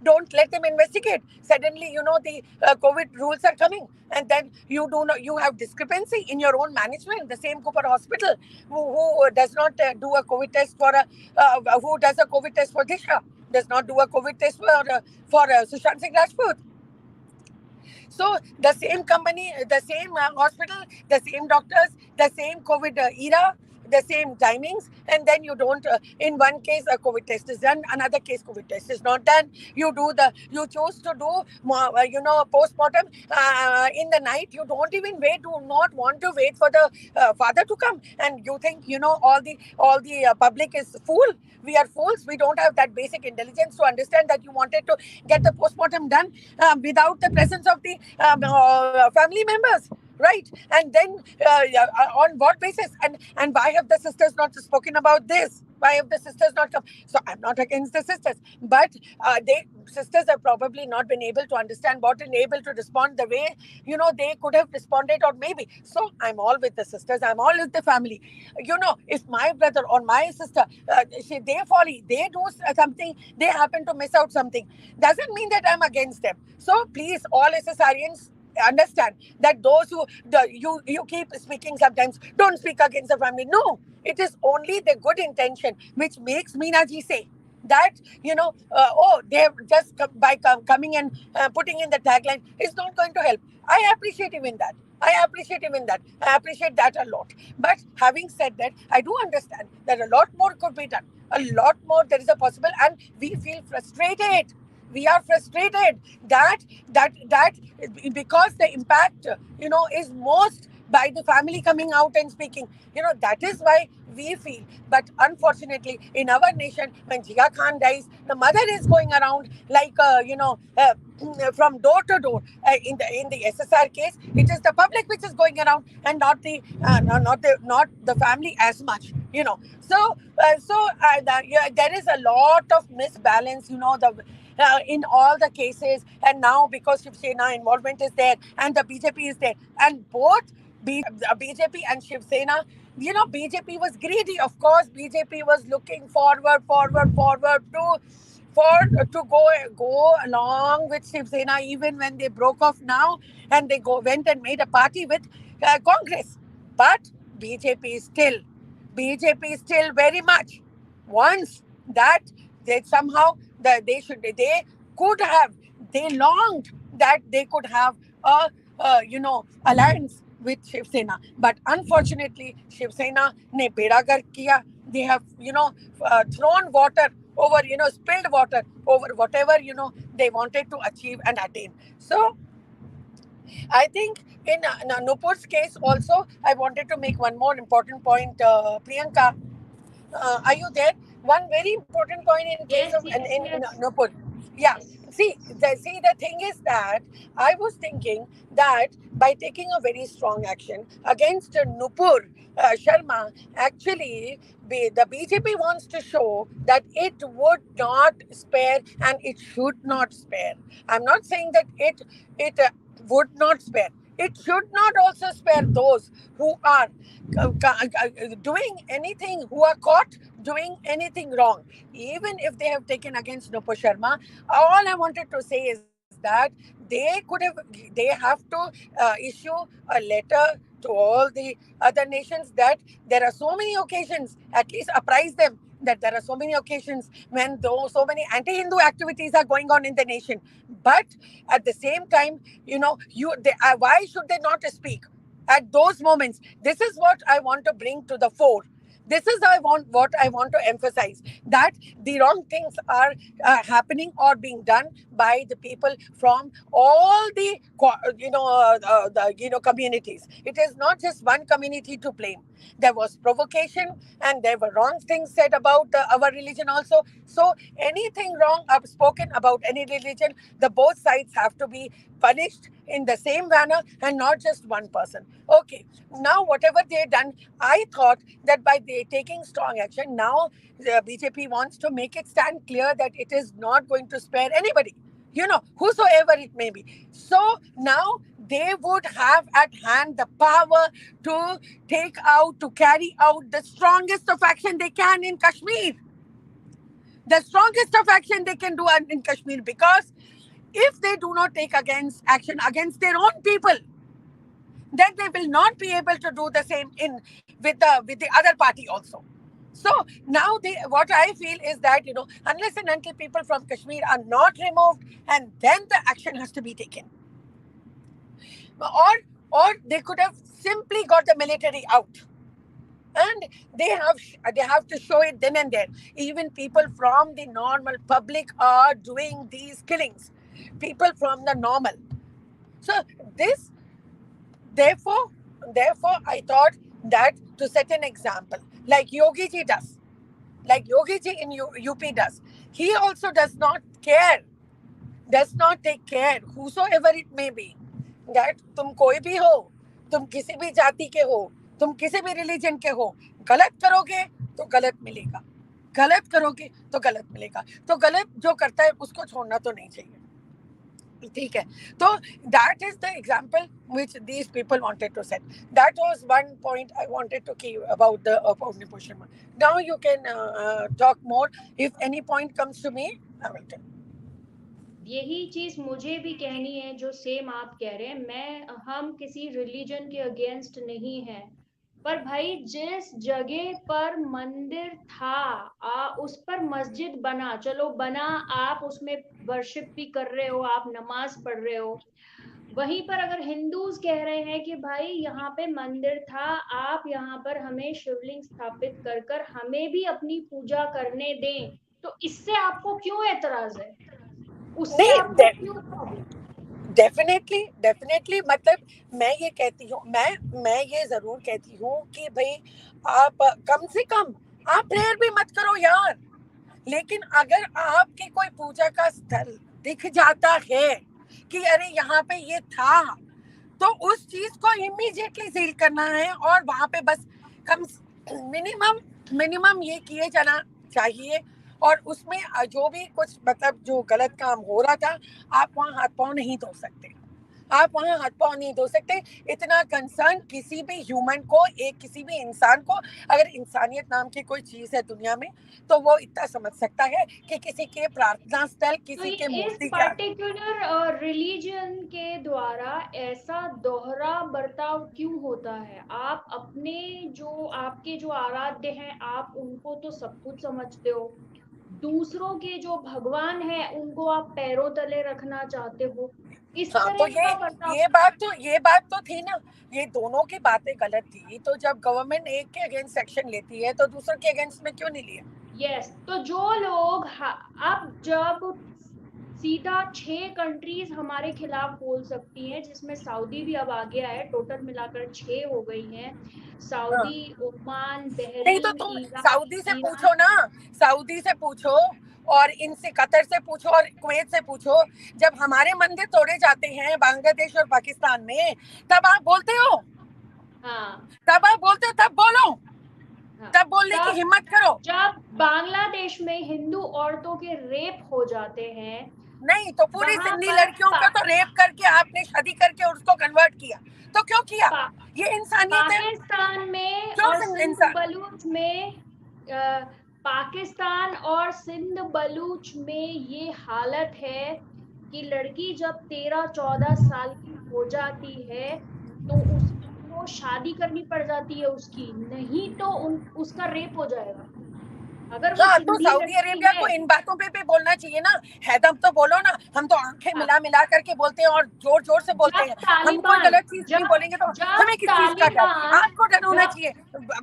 don't let them investigate. Suddenly, the COVID rules are coming, and then you have discrepancy in your own management. The same Cooper Hospital, who does not do a COVID test who does a COVID test for Disha, does not do a COVID test for Sushant Singh Rajput. So the same company, the same hospital, the same doctors, the same COVID era, the same timings, and then you don't. In one case, a COVID test is done. Another case, COVID test is not done. You choose to do, post-mortem in the night. You don't even wait. Do not want to wait for the father to come, and you think all the public is fool. We are fools. We don't have that basic intelligence to understand that you wanted to get the post-mortem done without the presence of the family members, right? And then on what basis? And why have the sisters not spoken about this? why have the sisters not come? So I'm not against the sisters, but sisters have probably not been able to understand what and able to respond the way they could have responded, or maybe. So I'm all with the sisters. I'm all with the family. If my brother or my sister, they do something, they happen to miss out something, doesn't mean that I'm against them. So please, all SSRians, understand that those you keep speaking sometimes, don't speak against the family. No, it is only the good intention which makes Meena ji say that they're just coming and putting in the tagline is not going to help. I appreciate him in that. I appreciate that a lot. But having said that, I do understand that a lot more could be done. A lot more there is a possible, and we feel frustrated. We are frustrated that that because the impact is most by the family coming out and speaking. That is why we feel. But unfortunately, in our nation, when Jia Khan dies, the mother is going around like from door to door. In the SSR case, it is the public which is going around, and not the family as much. So there is a lot of misbalance. In all the cases, and now because Shiv Sena involvement is there and the BJP is there, and both BJP and Shiv Sena, BJP was greedy. Of course, BJP was looking forward to go along with Shiv Sena, even when they broke off now, and they went and made a party with Congress. But BJP is still BJP still very much wants that they somehow that they could have they longed that they could have a alliance with Shiv Sena. But unfortunately, Shiv Sena ne beda gar kiya. They have thrown water over, spilled water over whatever they wanted to achieve and attain. So I think in Nupur's case also, I wanted to make one more important point. Priyanka, are you there? One very important point in case Yes, of yes, in yes, Nupur. Yeah. yes. See, the thing is that I was thinking that by taking a very strong action against Nupur Sharma, actually, the BJP wants to show that it would not spare and it should not spare. I'm not saying that it would not spare. It should not also spare those who are doing anything, who are caught doing anything wrong, even if they have taken against Nupur Sharma. All I wanted to say is that they have to issue a letter to all the other nations that there are so many occasions, at least apprise them that there are so many occasions when so many anti-Hindu activities are going on in the nation. But at the same time, why should they not speak at those moments? This is what I want to bring to the fore. This is what I want to emphasize, that the wrong things are happening or being done by the people from all the communities. It is not just one community to blame. There was provocation and there were wrong things said about our religion also. So anything wrong spoken about any religion, the both sides have to be punished in the same manner, and not just one person. Okay, now whatever they done, I thought that by they taking strong action, now the BJP wants to make it stand clear that it is not going to spare anybody, whosoever it may be. So now they would have at hand the power to carry out the strongest of action they can in Kashmir. The strongest of action they can do in Kashmir, because if they do not take action against their own people, then they will not be able to do the same in with the other party also. So now what I feel is that unless and until people from Kashmir are not removed, and then the action has to be taken, or they could have simply got the military out, and they have to show it then and there. Even people from the normal public are doing these killings, people from the normal. So this therefore therefore I thought that to set an example, like Yogi ji does, like Yogi ji in UP does, he also does not take care, whosoever it may be, that तुम कोई भी हो, तुम किसी भी जाति के हो, तुम किसी भी रिलीजन के हो, गलत करोगे तो गलत मिलेगा. गलत करोगे तो गलत मिलेगा, तो गलत जो करता है उसको छोड़ना तो नहीं चाहिए, ठीक है। तो that is the example which these people wanted to set. That was one point I wanted to keep about the Nupur Sharma. Now you can talk more. If any point comes to me, I will tell. यही चीज मुझे भी कहनी है जो same आप कह रहे हैं। हम किसी रिलीजन के अगेंस्ट नहीं है, पर भाई जिस जगह पर मंदिर था उस पर मस्जिद बना, चलो बना, आप उसमें वर्शिप भी कर रहे हो, आप नमाज पढ़ रहे हो। वहीं पर अगर हिंदूज कह रहे हैं कि भाई यहाँ पे मंदिर था, आप यहाँ पर हमें शिवलिंग स्थापित कर कर हमें भी अपनी पूजा करने दें, तो इससे आपको क्यों एतराज है? उससे नहीं, आपको क्यों प्रॉब्लम? डेफिनेटली डेफिनेटली, मतलब मैं ये कहती हूँ, मैं ये जरूर कहती हूँ कि भाई आप कम से कम आप प्रेयर भी मत करो यार, लेकिन अगर आपके कोई पूजा का स्थल दिख जाता है कि अरे यहाँ पे ये था, तो उस चीज को इमीडिएटली सील करना है, और वहां पे बस कम मिनिमम मिनिमम ये किए जाना चाहिए। और उसमें जो भी कुछ मतलब जो गलत काम हो रहा था, आप वहाँ हाथ पांव नहीं धो सकते, आप वहाँ हाथ पांव नहीं धो सकते। इतना कंसर्न किसी भी ह्यूमन को, एक किसी भी इंसान को, अगर इंसानियत नाम की कोई चीज है दुनिया में, तो वो इतना समझ सकता है कि किसी के प्रार्थना स्थल, तो किसी के ये इस मूर्ति के पर्टिकुलर रिलीजन के द्वारा ऐसा दोहरा बर्ताव क्यों होता है? आप अपने जो आपके जो आराध्य हैं, आप उनको तो सब कुछ समझते हो, दूसरों के जो भगवान हैं उनको आप पैरों तले रखना चाहते हो, इस हाँ, तो तरह का बर्ताव। ये बात तो थी ना, ये दोनों की बातें गलत थी। तो जब गवर्नमेंट एक के अगेंस्ट एक्शन लेती है तो दूसरों के अगेंस्ट में क्यों नहीं लिया? यस, तो जो लोग अब जब सीधा 6 कंट्रीज हमारे खिलाफ बोल सकती हैं, जिसमें सऊदी भी अब आ गया है, टोटल मिलाकर 6 हो गई हैं, हाँ, सऊदी, ओमान, नहीं तो बहरीन, तुम इराक, सऊदी से ईरान। पूछो ना, सऊदी से पूछो, और इनसे कतर से पूछो, और कुवैत से पूछो। जब हमारे मंदिर तोड़े जाते हैं बांग्लादेश और पाकिस्तान में, तब आप बोलते हो? हाँ, तब आप बोलते हो? तब बोलो, हाँ। तब बोलने की तब हिम्मत करो। जब बांग्लादेश में हिंदू औरतों के रेप हो जाते हैं, नहीं तो पूरी वहां सिंधी पर लड़कियों को तो रेप करके आपने शादी करके उसको कन्वर्ट किया, तो क्यों किया? पा, ये इंसानियत है? पाकिस्तान में क्यों और सिंध इंसान? बलूच में पाकिस्तान और सिंध बलूच में ये हालत है कि लड़की जब 13-14 साल की हो जाती है तो उसको शादी करनी पड़ जाती है उसकी, नहीं तो उसका रेप हो जाएगा अगर वो हाँ, तो सिंधी सऊदी लड़की अरेबिया है। को इन बातों पे भी बोलना चाहिए ना। हैदम तो बोलो ना, हम तो आंखें हाँ, मिला मिला करके बोलते हैं और जोर जोर से बोलते जब हैं। हम कोई तालिबान गलत चीज नहीं जब बोलेंगे तो जब हमें किस चीज का डर? तालिबान आपको डर होना जब चाहिए,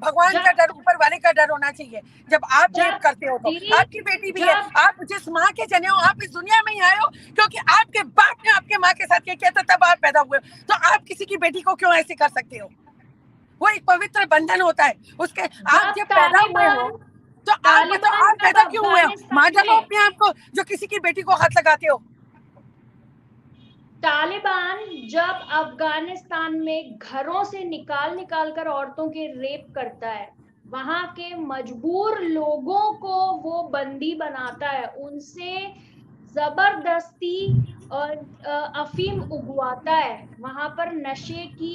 भगवान का जब डर, ऊपर वाले का डर होना चाहिए। जब आप रेप जब करते हो तो दीदी आपकी बेटी भी है, जब आप जिस माँ के जने हो, आप इस दुनिया में ही आए हो क्योंकि आपके बाप ने आपके माँ के साथ ये किया था, तब आप पैदा हुए। तो आप किसी की बेटी को क्यों ऐसे कर सकते हो? वो एक पवित्र बंधन होता है उसके। आप जब जब पैदा हुए हो तालिबान तो आप बताओ, तालिबान आप जब पैदा क्यों हुए हो? मार अफगानिस्तान डालो में अपने आप को जो किसी की बेटी को हाथ लगाते हो। तालिबान जब अफगानिस्तान में घरों से निकाल निकाल कर औरतों के रेप करता है, वहां के मजबूर लोगों को वो बंदी बनाता है, उनसे जबरदस्ती अफीम उगवाता है। वहां पर नशे की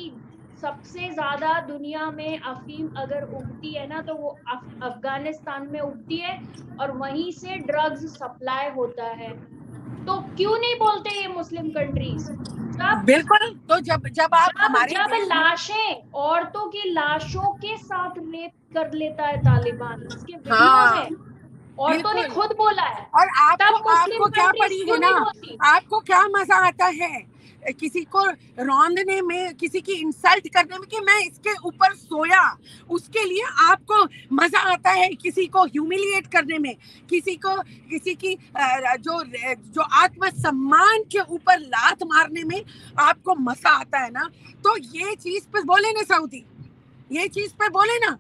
सबसे ज्यादा दुनिया में अफीम अगर उगती है ना, तो वो अफगानिस्तान में उगती है, और वहीं से ड्रग्स सप्लाई होता है। तो क्यों नहीं बोलते ये मुस्लिम कंट्रीज? जब बिल्कुल, तो जब जब आप जब हमारे जब देश में, लाशें, औरतों की लाशों के साथ रेप कर लेता है तालिबान, इसके वीडियोज हाँ हैं, औरतों ने बिल्कुल। खुद बोला है, और आपको तब मुस्लिम आपको क्या कंट्रीज पड़ी है क्यों ना, नहीं बोलती? आपको क्या मजा आता है किसी को रौंदने में, किसी की इंसल्ट करने में कि मैं इसके ऊपर सोया, उसके लिए आपको मजा आता है किसी को ह्यूमिलिएट करने में, किसी को, किसी की जो जो आत्मसम्मान के ऊपर लात मारने में आपको मजा आता है ना। तो ये चीज पे बोले ना सऊदी, ये चीज पे बोले ना।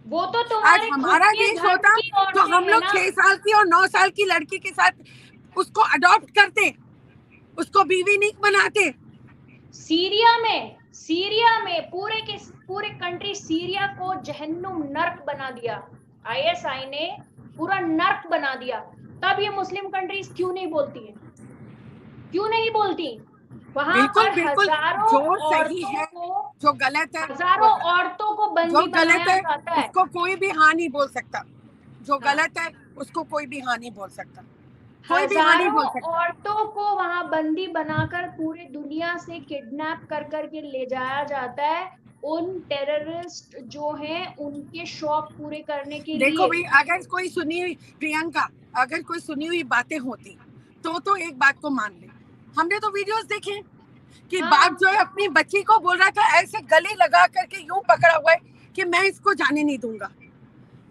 वो तो आज तुम्हारे खुद हमारा के देश धर्म होता की तो औरतें हम हैं लोग ना। 6 साल की और 9 साल की लड़की के साथ उसको अडॉप्ट करते, उसको बीवी नहीं बनाते। सीरिया में पूरे के पूरे कंट्री सीरिया को जहन्नुम नर्क बना दिया। आईएसआई ने पूरा नर्क बना दिया। तब ये मुस्लिम कंट्रीज क्यों नहीं बोलती है, क्यों नहीं बोलती? वहां बिल्कुल पर बिल्कुल, हजारों जो सही औरतों है को, जो गलत है वो हजारों औरतों को जो बंदी गलत बनाया है जाता है। उसको कोई भी हाँ नहीं बोल सकता, जो हाँ, गलत है उसको कोई भी हाँ नहीं बोल सकता, कोई भी हाँ नहीं हजारों बोल सकता। औरतों को वहां बंदी बनाकर पूरी दुनिया से किडनैप कर करके ले जाया जाता है, उन टेररिस्ट जो हैं उनके शौक पूरे करने के देखो लिए। भाई, अगर कोई सुनी हुई, प्रियंका, अगर कोई सुनी हुई बातें होती तो एक बात को मान ले, हमने तो वीडियोस देखे कि बाप हाँ, जो है अपनी बच्ची को बोल रहा था ऐसे गले लगा करके यूं पकड़ा हुआ है कि मैं इसको जाने नहीं दूंगा,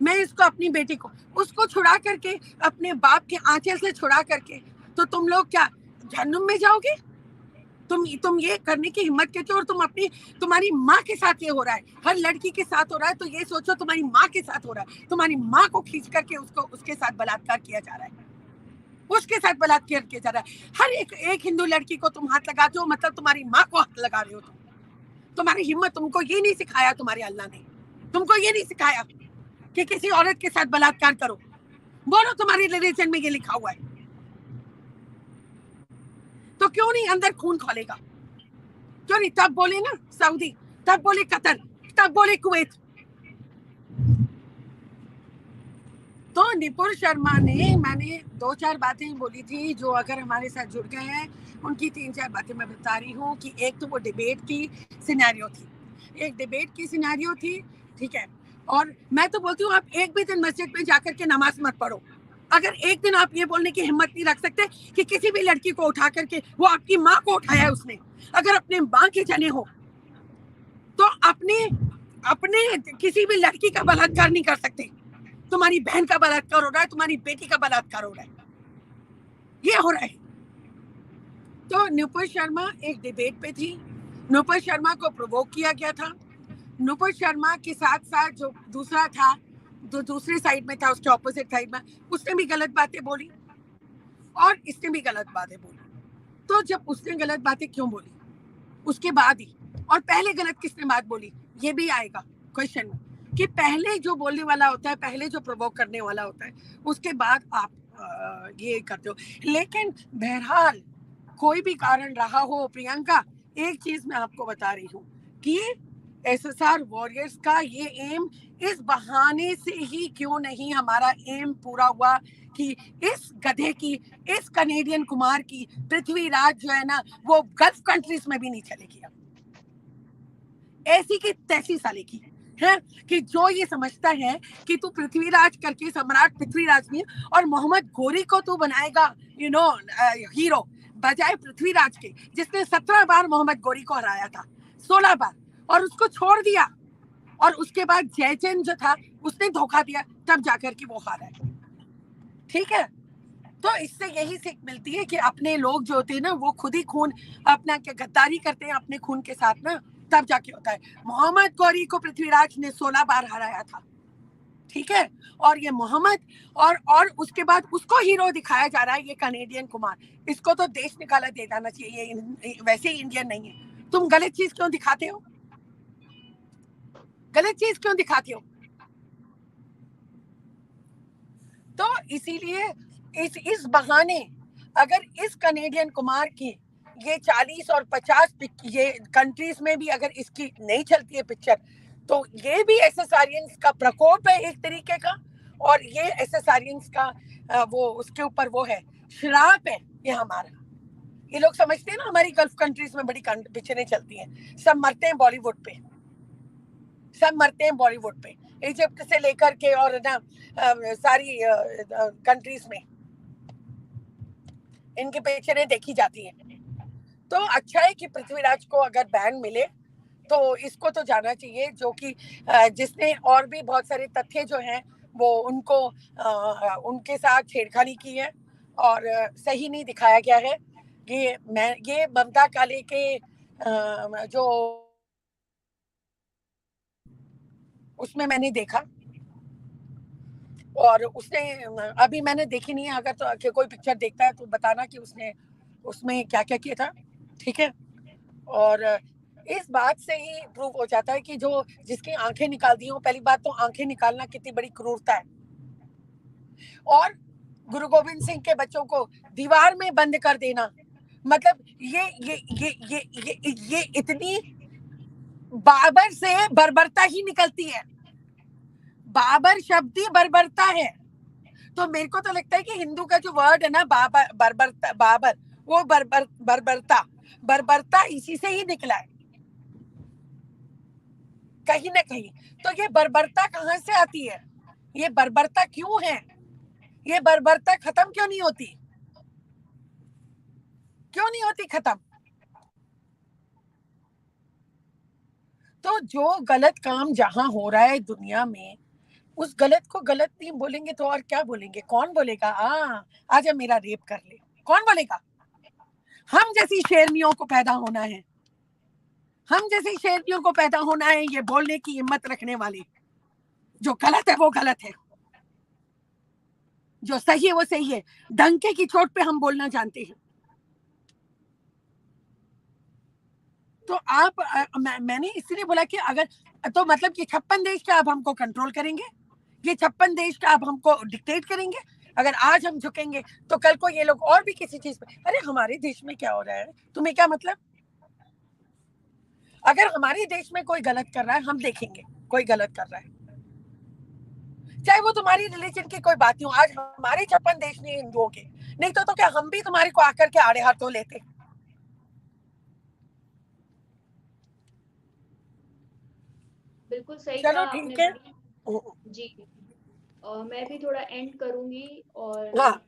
मैं इसको अपनी बेटी को, उसको छुड़ा करके अपने बाप के आंचल से छुड़ा करके, तो तुम लोग क्या जहन्नुम में जाओगे? तुम ये करने की हिम्मत करते हो, और तुम अपनी, तुम्हारी माँ के साथ ये हो रहा है, हर लड़की के साथ हो रहा है, तो ये सोचो तुम्हारी माँ के साथ हो रहा है, तुम्हारी माँ को खींच करके उसको उसके साथ बलात्कार किया जा रहा है, उसके साथ बलात्कार किया जा रहा है। हर एक हिंदू लड़की को तुम हाथ लगाते हो, मतलब तुम्हारी माँ को हाथ लगा रहे हो तुम्हारी हिम्मत, तुमको ये नहीं सिखाया, तुम्हारे अल्लाह ने तुमको ये नहीं सिखाया कि किसी औरत के साथ बलात्कार करो। बोलो तुम्हारी रिलीजन में ये लिखा हुआ है, तो क्यों नहीं अंदर खून खोलेगा? क्यों नहीं? तब बोले ना सऊदी, तब बोले कतर, तब बोले कुवैत। तो नुपुर शर्मा ने, मैंने 2-4 बातें बोली थी जो अगर हमारे साथ जुड़ गए हैं उनकी 3-4 बातें मैं बता रही हूँ कि एक तो वो डिबेट की सिनेरियो थी, एक डिबेट की सिनेरियो थी, ठीक है। और मैं तो बोलती हूँ आप एक भी दिन मस्जिद में जाकर के नमाज मत पढ़ो, अगर एक दिन आप ये बोलने की हिम्मत नहीं रख सकते कि किसी भी लड़की को उठा करके, वो आपकी माँ को उठाया है उसने, अगर अपने माँ के जने हो तो अपने अपने किसी भी लड़की का बलात्कार नहीं कर सकते। तुम्हारी बहन का बलात्कार हो रहा है, तुम्हारी बेटी का बलात्कार हो रहा है, ये हो रहा है। तो नुपुर शर्मा एक डिबेट पे थी, नुपुर शर्मा को प्रोवोक किया गया था, नुपुर शर्मा के साथ साथ जो दूसरा था, जो दूसरे साइड में था, उसके ऑपोजिट साइड में, उसने भी गलत बातें बोली और इसने भी गलत बातें बोली। तो जब उसने गलत बातें क्यों बोली उसके बाद ही, और पहले गलत किसने बात बोली ये भी आएगा क्वेश्चन में, कि पहले जो बोलने वाला होता है, पहले जो प्रोवोक करने वाला होता है, उसके बाद आप ये करते हो। लेकिन बहरहाल कोई भी कारण रहा हो प्रियंका, एक चीज मैं आपको बता रही हूँ कि एसएसआर वॉरियर्स का ये एम, इस बहाने से ही क्यों नहीं हमारा एम पूरा हुआ कि इस गधे की, इस कनेडियन कुमार की पृथ्वीराज जो है ना, वो गल्फ कंट्रीज में भी नहीं चलेगी। ऐसी की तैसी साले की है कि जो ये समझता है कि तू पृथ्वीराज करके, सम्राट पृथ्वीराज नहीं, और मोहम्मद गोरी को तू बनाएगा हीरो, बजाय पृथ्वीराज के जिसने 17 बार मोहम्मद गोरी को हराया था, 16 बार, और उसको छोड़ दिया, और उसके बाद जयचंद जो था उसने धोखा दिया, तब जाकर के वो हारा है। ठीक है, तो इससे यही सीख मिलती है कि अपने लोग जो होते हैं ना, वो खुद ही खून अपना क्या गद्दारी करते हैं अपने खून के साथ ना, तब जाके होता है। मोहम्मद गौरी को पृथ्वीराज ने 16 बार हराया था, ठीक है, और ये मोहम्मद, और उसके बाद उसको हीरो दिखाया जा रहा है, ये कनेडियन कुमार, इसको तो देश निकाला दे जाना चाहिए, वैसे ही इंडियन नहीं है। तुम गलत चीज क्यों दिखाते हो, गलत चीज क्यों दिखाते हो? तो इसीलिए इस बहाने अगर इस कनेडियन कुमार की ये 40 और 50 ये कंट्रीज में भी अगर इसकी नहीं चलती है पिक्चर, तो ये भी एसएसआरियंस का प्रकोप है एक तरीके का, और ये एसएसआरियंस का वो उसके ऊपर वो है, श्राप है ये हमारा। ये लोग समझते हैं ना हमारी गल्फ कंट्रीज में बड़ी पिक्चरें चलती हैं, सब मरते हैं बॉलीवुड पे, सब मरते हैं बॉलीवुड पे, इजिप्ट से लेकर के और ना सारी कंट्रीज में इनकी पिक्चरें देखी जाती हैं। तो अच्छा है कि पृथ्वीराज को अगर बैन मिले तो इसको तो जाना चाहिए, जो कि जिसने और भी बहुत सारे तथ्य जो हैं वो उनको उनके साथ छेड़खानी की है और सही नहीं दिखाया गया है। ये ममता काले के जो उसमें मैंने देखा, और उसने, अभी मैंने देखी नहीं है, अगर तो कोई पिक्चर देखता है तो बताना कि उसने उसमें क्या क्या किया था, ठीक है। और इस बात से ही प्रूव हो जाता है कि जो जिसकी आंखें निकाल दी हो, पहली बात तो आंखें निकालना कितनी बड़ी क्रूरता है। और गुरु गोविंद सिंह के बच्चों को दीवार में बंद कर देना, मतलब ये इतनी बाबर से बर्बरता ही निकलती है। बाबर शब्द ही बर्बरता है। तो मेरे को तो लगता है कि हिंदू का जो वर्ड है ना, बाबर, बर्बरता, बाबर, वो बर्बरता, बर्बरता इसी से ही निकला है कहीं ना कहीं। तो ये बर्बरता कहाँ से आती है? ये बर्बरता क्यों है? ये बर्बरता खत्म क्यों नहीं होती? क्यों नहीं होती खत्म? तो जो गलत काम जहां हो रहा है दुनिया में, उस गलत को गलत नहीं बोलेंगे तो और क्या बोलेंगे? कौन बोलेगा आजा मेरा रेप कर ले? कौन बोलेगा? हम जैसी शेरनियों को पैदा होना है, हम जैसी शेरनियों को पैदा होना है ये बोलने की हिम्मत रखने वाले। जो गलत है वो गलत है, जो सही है वो सही है। डंके की चोट पे हम बोलना जानते हैं। तो आप मैंने इसलिए बोला कि अगर, तो मतलब कि 56 देश का आप हमको कंट्रोल करेंगे, ये 56 देश का आप हमको डिक्टेट करेंगे। अगर आज हम झुकेंगे तो कल को ये लोग और भी किसी चीज पे, अरे हमारे देश में क्या हो रहा है, तुम्हें क्या मतलब? अगर हमारे देश में कोई गलत कर रहा है, हम देखेंगे कोई गलत कर रहा है, चाहे वो तुम्हारी रिलीजन की कोई बात नहीं हो। आज हमारे 56 देश नहीं हिंदुओं के, नहीं तो क्या हम भी तुम्हारे को आकर के आड़े हाथों लेते? बिल्कुल सही कहा चलो आपने ठीक है। भाई। जी। मैं भी थोड़ा एंड करूंगी। और हाँ,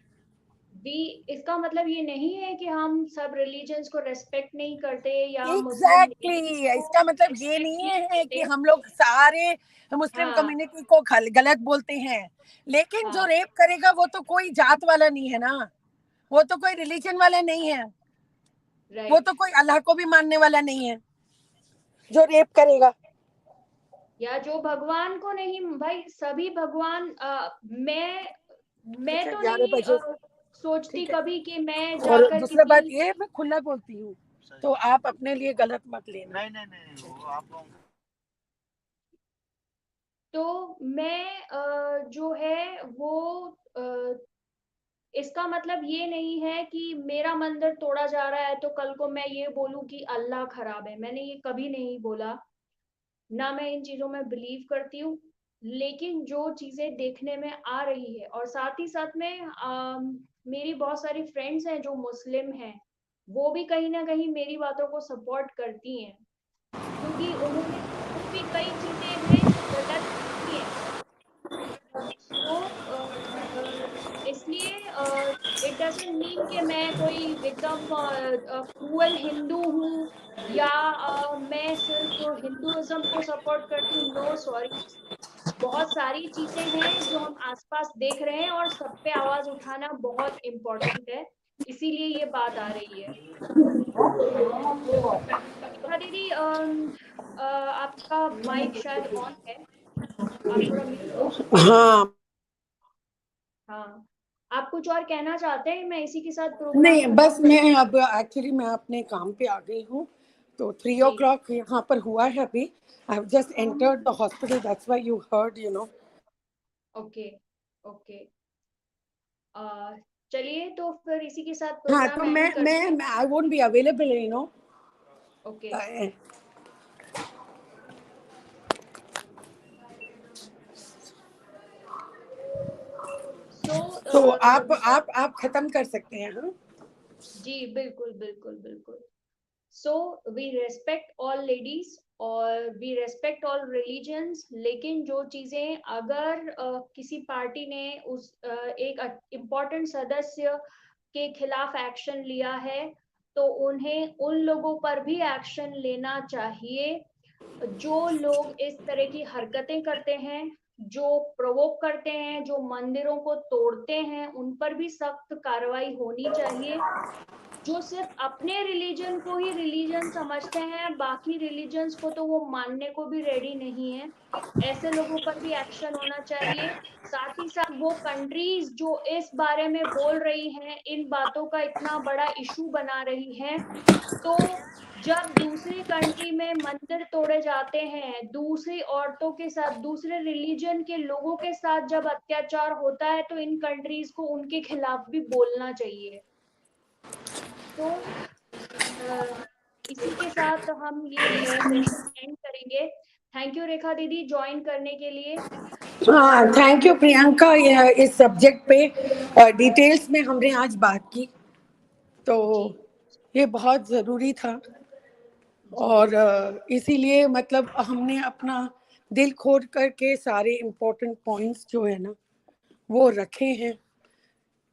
भी इसका मतलब ये नहीं है कि हम सब रिलीजन्स को रेस्पेक्ट नहीं करते या मुस्लिम लेडीज एग्जैक्टली, को इसका मतलब ये रेस्पेक्ट नहीं नहीं है कि करते। हम लोग सारे मुस्लिम हाँ कम्युनिटी को गलत बोलते हैं, लेकिन जो हाँ। रेप करेगा वो तो कोई जात वाला नहीं है ना, वो तो कोई रिलीजन वाला नहीं है, वो राइट। तो कोई अल्लाह को भी मानने वाला नहीं है जो रेप करेगा। या जो भगवान को नहीं, भाई सभी भगवान, ठीक मैं है, तो 11 नहीं बजे। सोचती ठीक है। कभी कि मैं और जाकर दूसरा बात किसी, ये है, मैं खुला बोलती हूँ, तो आप अपने लिए गलत मत लेना। नहीं नहीं नहीं, वो आप लोगों का। तो मैं जो है वो इसका मतलब ये नहीं है कि मेरा मंदिर तोड़ा जा रहा है तो कल को मैं ये बोलूं कि अल्लाह खराब है। मैंने ये कभी नहीं बोला, ना मैं इन चीजों में बिलीव करती हूँ। लेकिन जो चीजें देखने में आ रही है, और साथ ही साथ में मेरी बहुत सारी फ्रेंड्स हैं जो मुस्लिम हैं, वो भी कहीं ना कहीं मेरी बातों को सपोर्ट करती हैं, क्योंकि उन्होंने खुद भी कई चीजें हैं जो गलत देखी हैं। तो इसलिए इट डजंट मीन कि मैं कोई एकदम क्रूअल हिंदू हूँ, या मैं सिर्फ हिंदुइज्म को सपोर्ट करती हूँ। नो सॉरी, बहुत सारी चीजें हैं जो हम आसपास देख रहे हैं और सब पे आवाज उठाना बहुत इम्पोर्टेंट है, इसीलिए ये बात आ रही है। हाँ दीदी, आपका माइक शायद ऑन है, आप थोड़ा म्यूट हो सकते हैं। हाँ, हाँ, आप कुछ और कहना चाहते हैं? मैं इसी के साथ प्रोग्राम नहीं खत्म बस कर। मैं अब एक्चुअली मैं अपने काम पे आ गई हूँ, तो 3 o'clock यहाँ पर हुआ है अभी। I just entered the hospital, that's why you heard, you know. Okay okay. चलिए तो फिर इसी के साथ हाँ, प्रोग्राम तो एंड करते हैं। मैं I won't be available, you know. Okay. So तो आप खत्म कर सकते हैं, हाँ। जी बिल्कुल बिल्कुल बिल्कुल। So we respect all ladies और वी रेस्पेक्ट ऑल रिलीजन्स, लेकिन जो चीजें अगर किसी पार्टी ने उस एक इम्पोर्टेंट सदस्य के खिलाफ एक्शन लिया है, तो उन्हें उन लोगों पर भी एक्शन लेना चाहिए। जो लोग इस तरह की हरकतें करते हैं, जो प्रोवोक करते हैं, जो मंदिरों को तोड़ते हैं, उन पर भी सख्त कार्रवाई होनी चाहिए। जो सिर्फ अपने रिलीजन को ही रिलीजन समझते हैं, बाकी रिलीजन्स को तो वो मानने को भी रेडी नहीं है, ऐसे लोगों पर भी एक्शन होना चाहिए। साथ ही साथ वो कंट्रीज जो इस बारे में बोल रही हैं, इन बातों का इतना बड़ा इशू बना रही हैं, तो जब दूसरी कंट्री में मंदिर तोड़े जाते हैं, दूसरी औरतों के साथ, दूसरे रिलीजन के लोगों के साथ जब अत्याचार होता है, तो इन कंट्रीज को उनके खिलाफ भी बोलना चाहिए। तो इसी के साथ हम ये सेशन एंड करेंगे। थैंक यू रेखा दीदी ज्वाइन करने के लिए। हाँ, थैंक यू प्रियंका, ये इस सब्जेक्ट पे डिटेल्स में हमने आज बात की, तो जी ये बहुत ज़रूरी था। जी और इसीलिए मतलब हमने अपना दिल खोल करके सारे इम्पोर्टेंट पॉइंट्स जो है ना वो रखे हैं,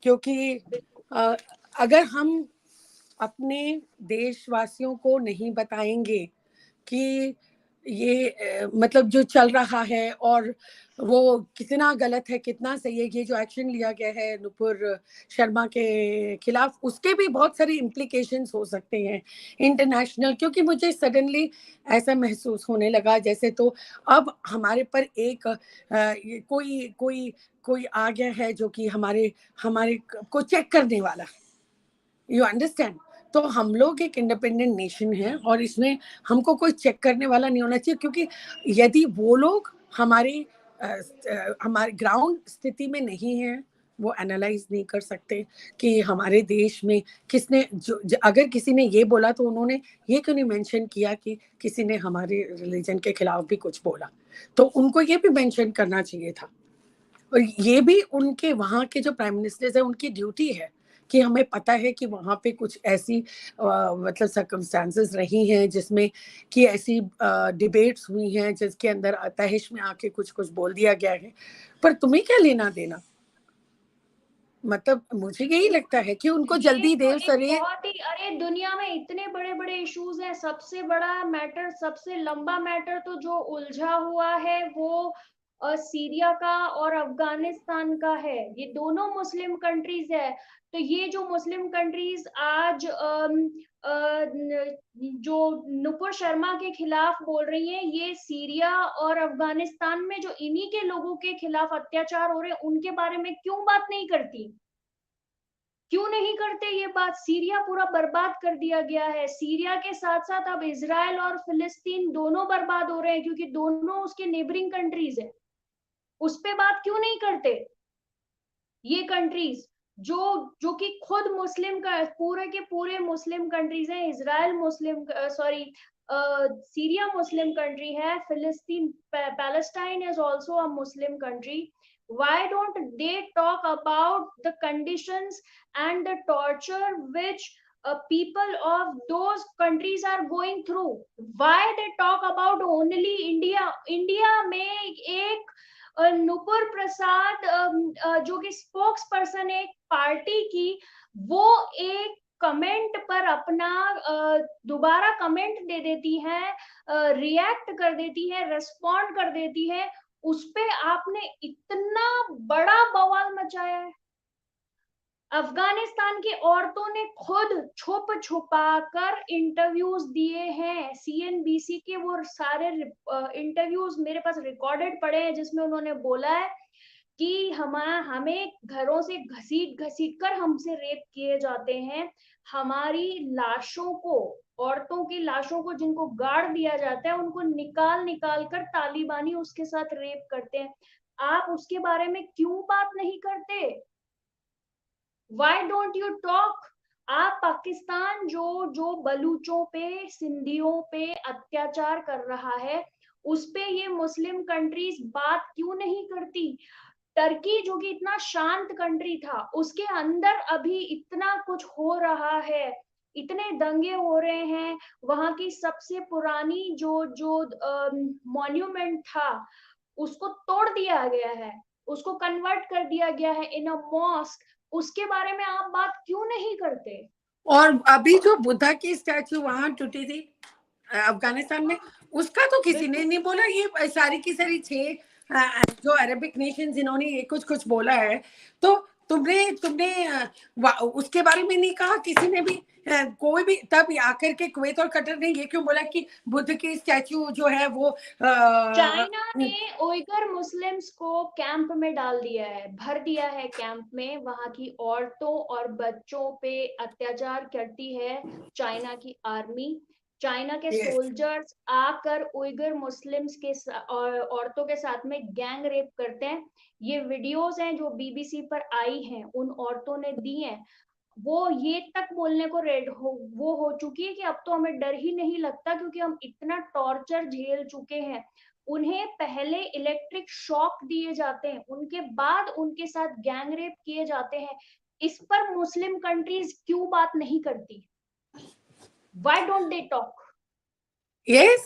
क्योंकि बिल्कुल। अ, अगर हम अपने देशवासियों को नहीं बताएंगे कि ये मतलब जो चल रहा है और वो कितना गलत है कितना सही है, ये जो एक्शन लिया गया है नुपुर शर्मा के खिलाफ, उसके भी बहुत सारे इम्प्लीकेशंस हो सकते हैं इंटरनेशनल। क्योंकि मुझे सडनली ऐसा महसूस होने लगा जैसे तो अब हमारे पर एक कोई कोई कोई आ गया है जो कि हमारे हमारे को चेक करने वाला, यू अंडरस्टैंड। तो हम लोग एक इंडिपेंडेंट नेशन है और इसमें हमको कोई चेक करने वाला नहीं होना चाहिए, क्योंकि यदि वो लोग हमारे ग्राउंड स्थिति में नहीं है, वो एनालाइज नहीं कर सकते कि हमारे देश में किसने अगर किसी ने ये बोला तो उन्होंने ये क्यों नहीं मेंशन किया कि किसी ने हमारे रिलीजन के खिलाफ भी कुछ बोला, तो उनको ये भी मेंशन करना चाहिए था। और ये भी उनके वहाँ के जो प्राइम मिनिस्टर्स है उनकी ड्यूटी है कि हमें पता है कि वहाँ पे कुछ ऐसी मतलब सर्कमस्टांसेस रही हैं जिसमें कि ऐसी डिबेट्स हुई हैं जिसके अंदर तहिश में आके कुछ कुछ बोल दिया गया है, पर तुम्हें क्या लेना देना। मतलब मुझे यही लगता है कि उनको ये जल्दी तो देर एक सवेर। बहुत ही, अरे दुनिया में इतने बड़े बड़े इश्यूज हैं, सबसे बड़ा मैटर, सबसे लंबा मैटर तो जो उलझा हुआ है वो सीरिया का और अफगानिस्तान का है। ये दोनों मुस्लिम कंट्रीज है। तो ये जो मुस्लिम कंट्रीज आज जो नुपुर शर्मा के खिलाफ बोल रही हैं, ये सीरिया और अफगानिस्तान में जो इन्हीं के लोगों के खिलाफ अत्याचार हो रहे हैं उनके बारे में क्यों बात नहीं करती? क्यों नहीं करते ये बात? सीरिया पूरा बर्बाद कर दिया गया है। सीरिया के साथ साथ अब इजराइल और फिलिस्तीन दोनों बर्बाद हो रहे हैं, क्योंकि दोनों उसके नेबरिंग कंट्रीज है। उस पे बात क्यों नहीं करते ये कंट्रीज, जो जो कि खुद मुस्लिम का पूरे के पूरे मुस्लिम कंट्रीज हैं? इजराइल मुस्लिम, सॉरी, सीरिया मुस्लिम कंट्री है, फिलिस्तीन, Palestine is also a Muslim country. Why don't they talk about the conditions and the torture which people of those countries are going through? Why they talk about only India? India में एक नुपुर प्रसाद जो कि spokes person है एक party की, वो एक comment पर अपना दोबारा कमेंट दे देती है, रिएक्ट कर देती है, रेस्पॉन्ड कर देती है। उस पे आपने इतना बड़ा बवाल मचाया है। अफगानिस्तान की औरतों ने खुद छुप छुपा कर इंटरव्यूज दिए हैं। सीएनबीसी के वो सारे इंटरव्यूज मेरे पास रिकॉर्डेड पड़े हैं, जिसमें उन्होंने बोला है कि हमें घरों से घसीट घसीट कर हमसे रेप किए जाते हैं। हमारी लाशों को, औरतों की लाशों को जिनको गाड़ दिया जाता है, उनको निकाल निकाल कर तालिबानी उसके साथ रेप करते हैं। आप उसके बारे में क्यों बात नहीं करते? Why don't you talk? आप पाकिस्तान जो जो बलूचों पे, सिंधियों पे अत्याचार कर रहा है, उस पे ये मुस्लिम कंट्रीज बात क्यों नहीं करती? टर्की जो कि इतना शांत कंट्री था, उसके अंदर अभी इतना कुछ हो रहा है, इतने दंगे हो रहे हैं। वहां की सबसे पुरानी जो जो मॉन्यूमेंट था, उसको तोड़ दिया गया है, उसको कन्वर्ट कर दिया गया है इन अ मॉस्क। उसके बारे में आप बात क्यों नहीं करते? और अभी जो बुद्धा की स्टैचू वहां टूटी थी अफगानिस्तान में, उसका तो किसी ने बिल्कुल। नहीं बोला। ये सारी की सारी छह जो अरबिक नेशन जिन्होंने ये कुछ कुछ बोला है, तो तुमने तुमने उसके बारे में नहीं कहा किसी ने भी। कोई भी तब आकर के कुवैत और कतर ने ये क्यों बोला कि बुद्ध की स्टैचू जो है वो चाइना ने उइगर मुस्लिम्स को कैंप में डाल दिया है, भर दिया है कैंप में। वहां की औरतों और बच्चों पे अत्याचार करती है चाइना की आर्मी। चाइना के Yes. सोल्जर्स आकर उइगर मुस्लिम्स के औरतों के साथ में गैंग रेप करते हैं। ये वीडियोस हैं जो बीबीसी पर आई हैं, उन औरतों ने दी हैं। वो ये तक बोलने को वो हो चुकी है कि अब तो हमें डर ही नहीं लगता, क्योंकि हम इतना टॉर्चर झेल चुके हैं। उन्हें पहले इलेक्ट्रिक शॉक दिए जाते हैं, उनके बाद उनके साथ गैंग रेप किए जाते हैं। इस पर मुस्लिम कंट्रीज क्यों बात नहीं करती? Why don't they talk? Yes,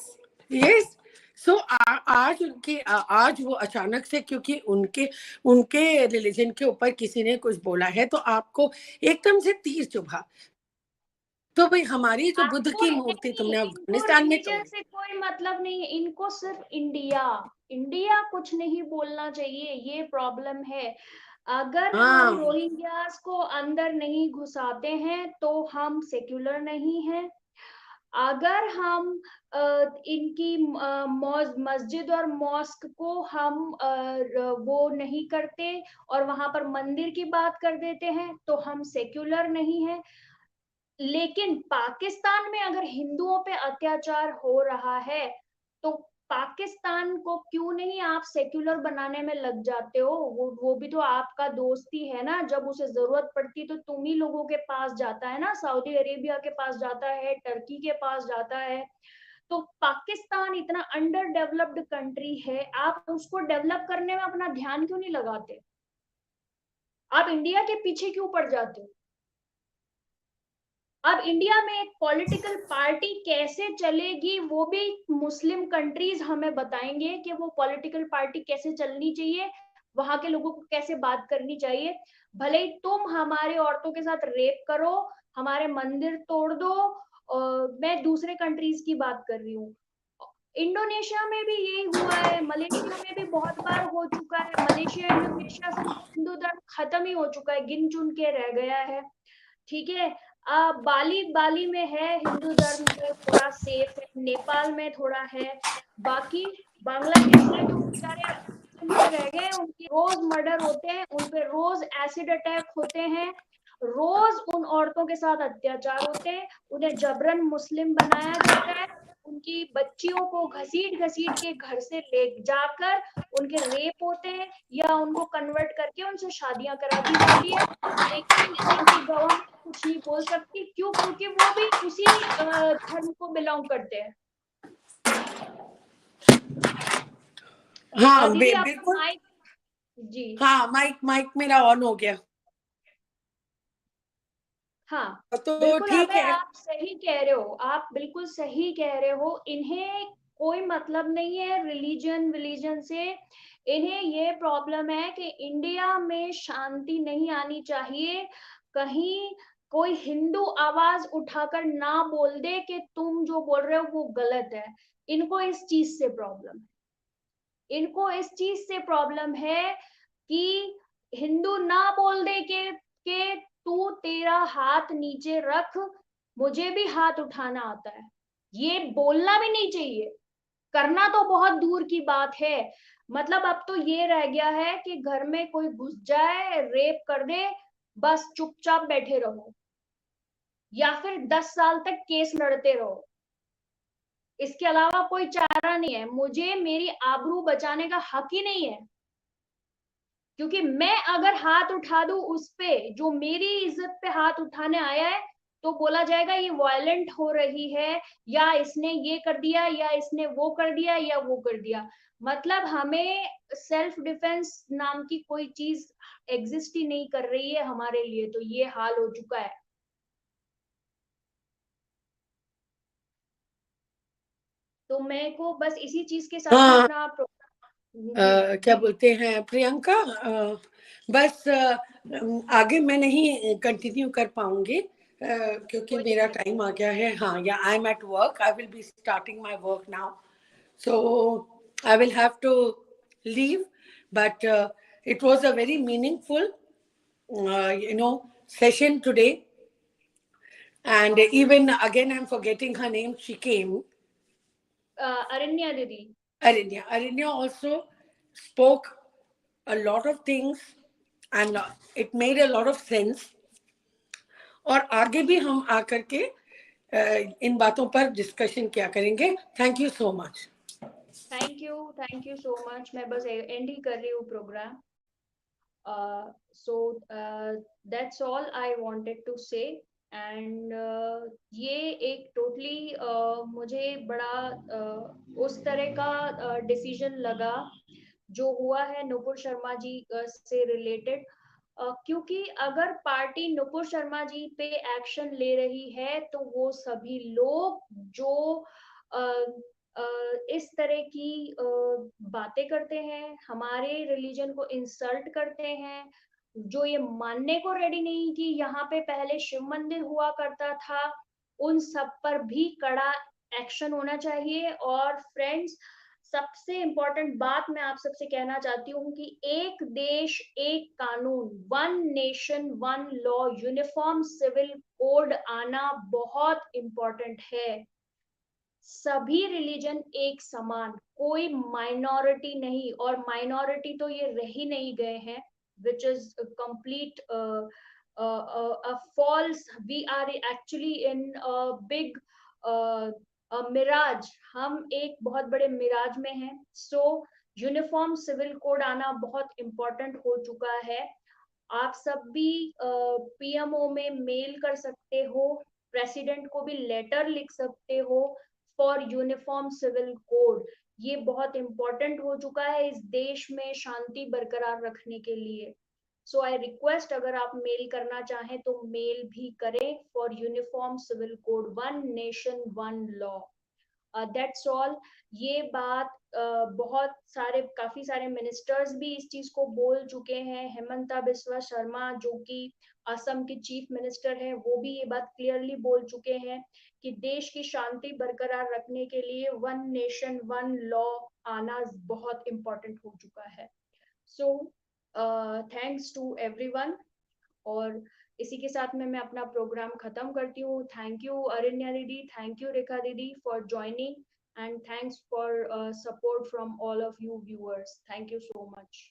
yes. So आज वो अचानक से, क्योंकि उनके उनके रिलीजन के ऊपर किसी ने कुछ बोला है तो आपको एकदम से तीर चुभा। तो भाई हमारी जो बुद्ध आपको की मूर्ति नहीं, तुमने इनको अफगानिस्तान में रिलीजन तोड़ी। से कोई मतलब नहीं है, इनको सिर्फ इंडिया इंडिया कुछ नहीं बोलना चाहिए, ये प्रॉब्लम है। अगर हम हाँ, रोहिंग्यास को अंदर नहीं घुसाते हैं तो हम सेक्युलर नहीं हैं। अगर हम इनकी मस्जिद और मॉस्क को हम वो नहीं करते और वहां पर मंदिर की बात कर देते हैं तो हम सेक्युलर नहीं है। लेकिन पाकिस्तान में अगर हिंदुओं पे अत्याचार हो रहा है तो पाकिस्तान को क्यों नहीं आप सेक्युलर बनाने में लग जाते हो? वो भी तो आपका दोस्त ही है ना। जब उसे जरूरत पड़ती तो तुम ही लोगों के पास जाता है ना, सऊदी अरेबिया के पास जाता है, टर्की के पास जाता है। तो पाकिस्तान इतना अंडर डेवलप्ड कंट्री है, आप उसको डेवलप करने में अपना ध्यान क्यों नहीं लगाते? आप इंडिया के पीछे क्यों पड़ जाते हो? अब इंडिया में एक पॉलिटिकल पार्टी कैसे चलेगी वो भी मुस्लिम कंट्रीज हमें बताएंगे कि वो पॉलिटिकल पार्टी कैसे चलनी चाहिए, वहां के लोगों को कैसे बात करनी चाहिए। भले ही तुम हमारे औरतों के साथ रेप करो, हमारे मंदिर तोड़ दो, मैं दूसरे कंट्रीज की बात कर रही हूँ। इंडोनेशिया में भी यही हुआ है, मलेशिया में भी बहुत बार हो चुका है। मलेशिया इंडोनेशिया से हिंदू धर्म खत्म ही हो चुका है, गिन चुन के रह गया है। ठीक है। बाली बाली में है हिंदू धर्म जो थोड़ा सेफ है, नेपाल में थोड़ा है। बाकी बांग्लादेश में तो बेचारे से रह गए, उनकी रोज मर्डर होते हैं, उन पे रोज एसिड अटैक होते हैं, रोज उन औरतों के साथ अत्याचार होते हैं, उन्हें जबरन मुस्लिम बनाया जाता है, उनकी बच्चियों को घसीट घसीट के घर से ले जाकर उनके रेप होते हैं या उनको कन्वर्ट करके उनसे शादियां करा दी जाती है। लेकिन इनकी गवर्नमेंट कुछ नहीं बोल सकती, क्यों? क्योंकि वो भी उसी धर्म को बिलोंग करते हैं। हाँ, दीदी आपका बिल्कुल। माइक। जी हाँ, माइक माइक मेरा ऑन हो गया। हाँ, तो बिल्कुल ठीक अबे है। आप सही कह रहे हो, आप बिल्कुल सही कह रहे हो। इन्हें कोई मतलब नहीं है रिलीजन विलीजन से। इन्हें ये प्रॉब्लम है कि इंडिया में शांति नहीं आनी चाहिए। कहीं कोई हिंदू आवाज उठाकर ना बोल दे कि तुम जो बोल रहे हो वो गलत है। इनको इस चीज से प्रॉब्लम है, इनको इस चीज से प्रॉब्लम है कि हिंदू ना बोल दे के तू तेरा हाथ नीचे रख, मुझे भी हाथ उठाना आता है। ये बोलना भी नहीं चाहिए, करना तो बहुत दूर की बात है। मतलब अब तो ये रह गया है कि घर में कोई घुस जाए, रेप कर दे, बस चुपचाप बैठे रहो या फिर 10 साल तक केस लड़ते रहो। इसके अलावा कोई चारा नहीं है। मुझे मेरी आबरू बचाने का हक ही नहीं है, क्योंकि मैं अगर हाथ उठा दूं उस पे जो मेरी इज्जत पे हाथ उठाने आया है तो बोला जाएगा ये वायलेंट हो रही है, या इसने ये कर दिया, या इसने वो कर दिया, या वो कर दिया। मतलब हमें सेल्फ डिफेंस नाम की कोई चीज एग्जिस्ट ही नहीं कर रही है हमारे लिए, तो ये हाल हो चुका है। तो मैं को बस इसी चीज के साथ में हाँ, अपना जी क्या बोलते हैं प्रियंका, बस आगे मैं नहीं कंटिन्यू कर पाऊंगी, क्योंकि कोई मेरा दिक्कत टाइम आ गया है। हाँ, या I am at work, I will be starting my work now, so I will have to leave. But it was a very meaningful, session today. And even again, I'm forgetting her name. She came. अरण्या दीदी। Arinya. Arinya also spoke a lot of things, and it made a lot of sense. और आगे भी हम आकर के इन बातों पर discussion किया करेंगे। Thank you so much. Thank you so much. मैं बस एंड ही कर रही हूँ program. So that's all I wanted to say. And ये एक टोटली मुझे बड़ा उस तरह का डिसीजन लगा जो हुआ है नुपुर शर्मा जी से रिलेटेड, क्योंकि अगर पार्टी नुपुर शर्मा जी पे एक्शन ले रही है तो वो सभी लोग जो इस तरह की बातें करते हैं, हमारे रिलीजन को इंसल्ट करते हैं, जो ये मानने को रेडी नहीं कि यहाँ पे पहले शिव मंदिर हुआ करता था, उन सब पर भी कड़ा एक्शन होना चाहिए। और फ्रेंड्स, सबसे इम्पोर्टेंट बात मैं आप सबसे कहना चाहती हूँ कि एक देश एक कानून, one nation one law, uniform civil code आना बहुत इम्पोर्टेंट है। सभी रिलीजन एक समान, कोई माइनॉरिटी नहीं, और माइनॉरिटी तो ये रह ही नहीं गए हैं, which is complete false. We are actually in big mirage, हम एक बहुत बड़े मिराज में हैं। सो यूनिफॉर्म सिविल कोड आना बहुत इम्पोर्टेंट हो चुका है। आप सब भी पीएमओ में मेल कर सकते हो, प्रेसिडेंट को भी लेटर लिख सकते हो फॉर यूनिफॉर्म सिविल कोड। ये बहुत इम्पोर्टेंट हो चुका है इस देश में शांति बरकरार रखने के लिए। सो आई रिक्वेस्ट, अगर आप मेल करना चाहें तो मेल भी करें for uniform civil code, one nation one law. That's all. ये बात बहुत सारे, काफी सारे मिनिस्टर्स भी इस चीज को बोल चुके हैं। हेमंता बिस्वा शर्मा जो कि असम के चीफ मिनिस्टर हैं, वो भी ये बात क्लियरली बोल चुके हैं कि देश की शांति बरकरार रखने के लिए वन नेशन वन लॉ आना बहुत इम्पोर्टेंट हो चुका है। So thanks to everyone. और इसी के साथ में मैं अपना प्रोग्राम खत्म करती हूँ। थैंक यू अरिन्या दीदी, थैंक यू रेखा दीदी for joining, and thanks for support from all of you viewers. Thank you so much.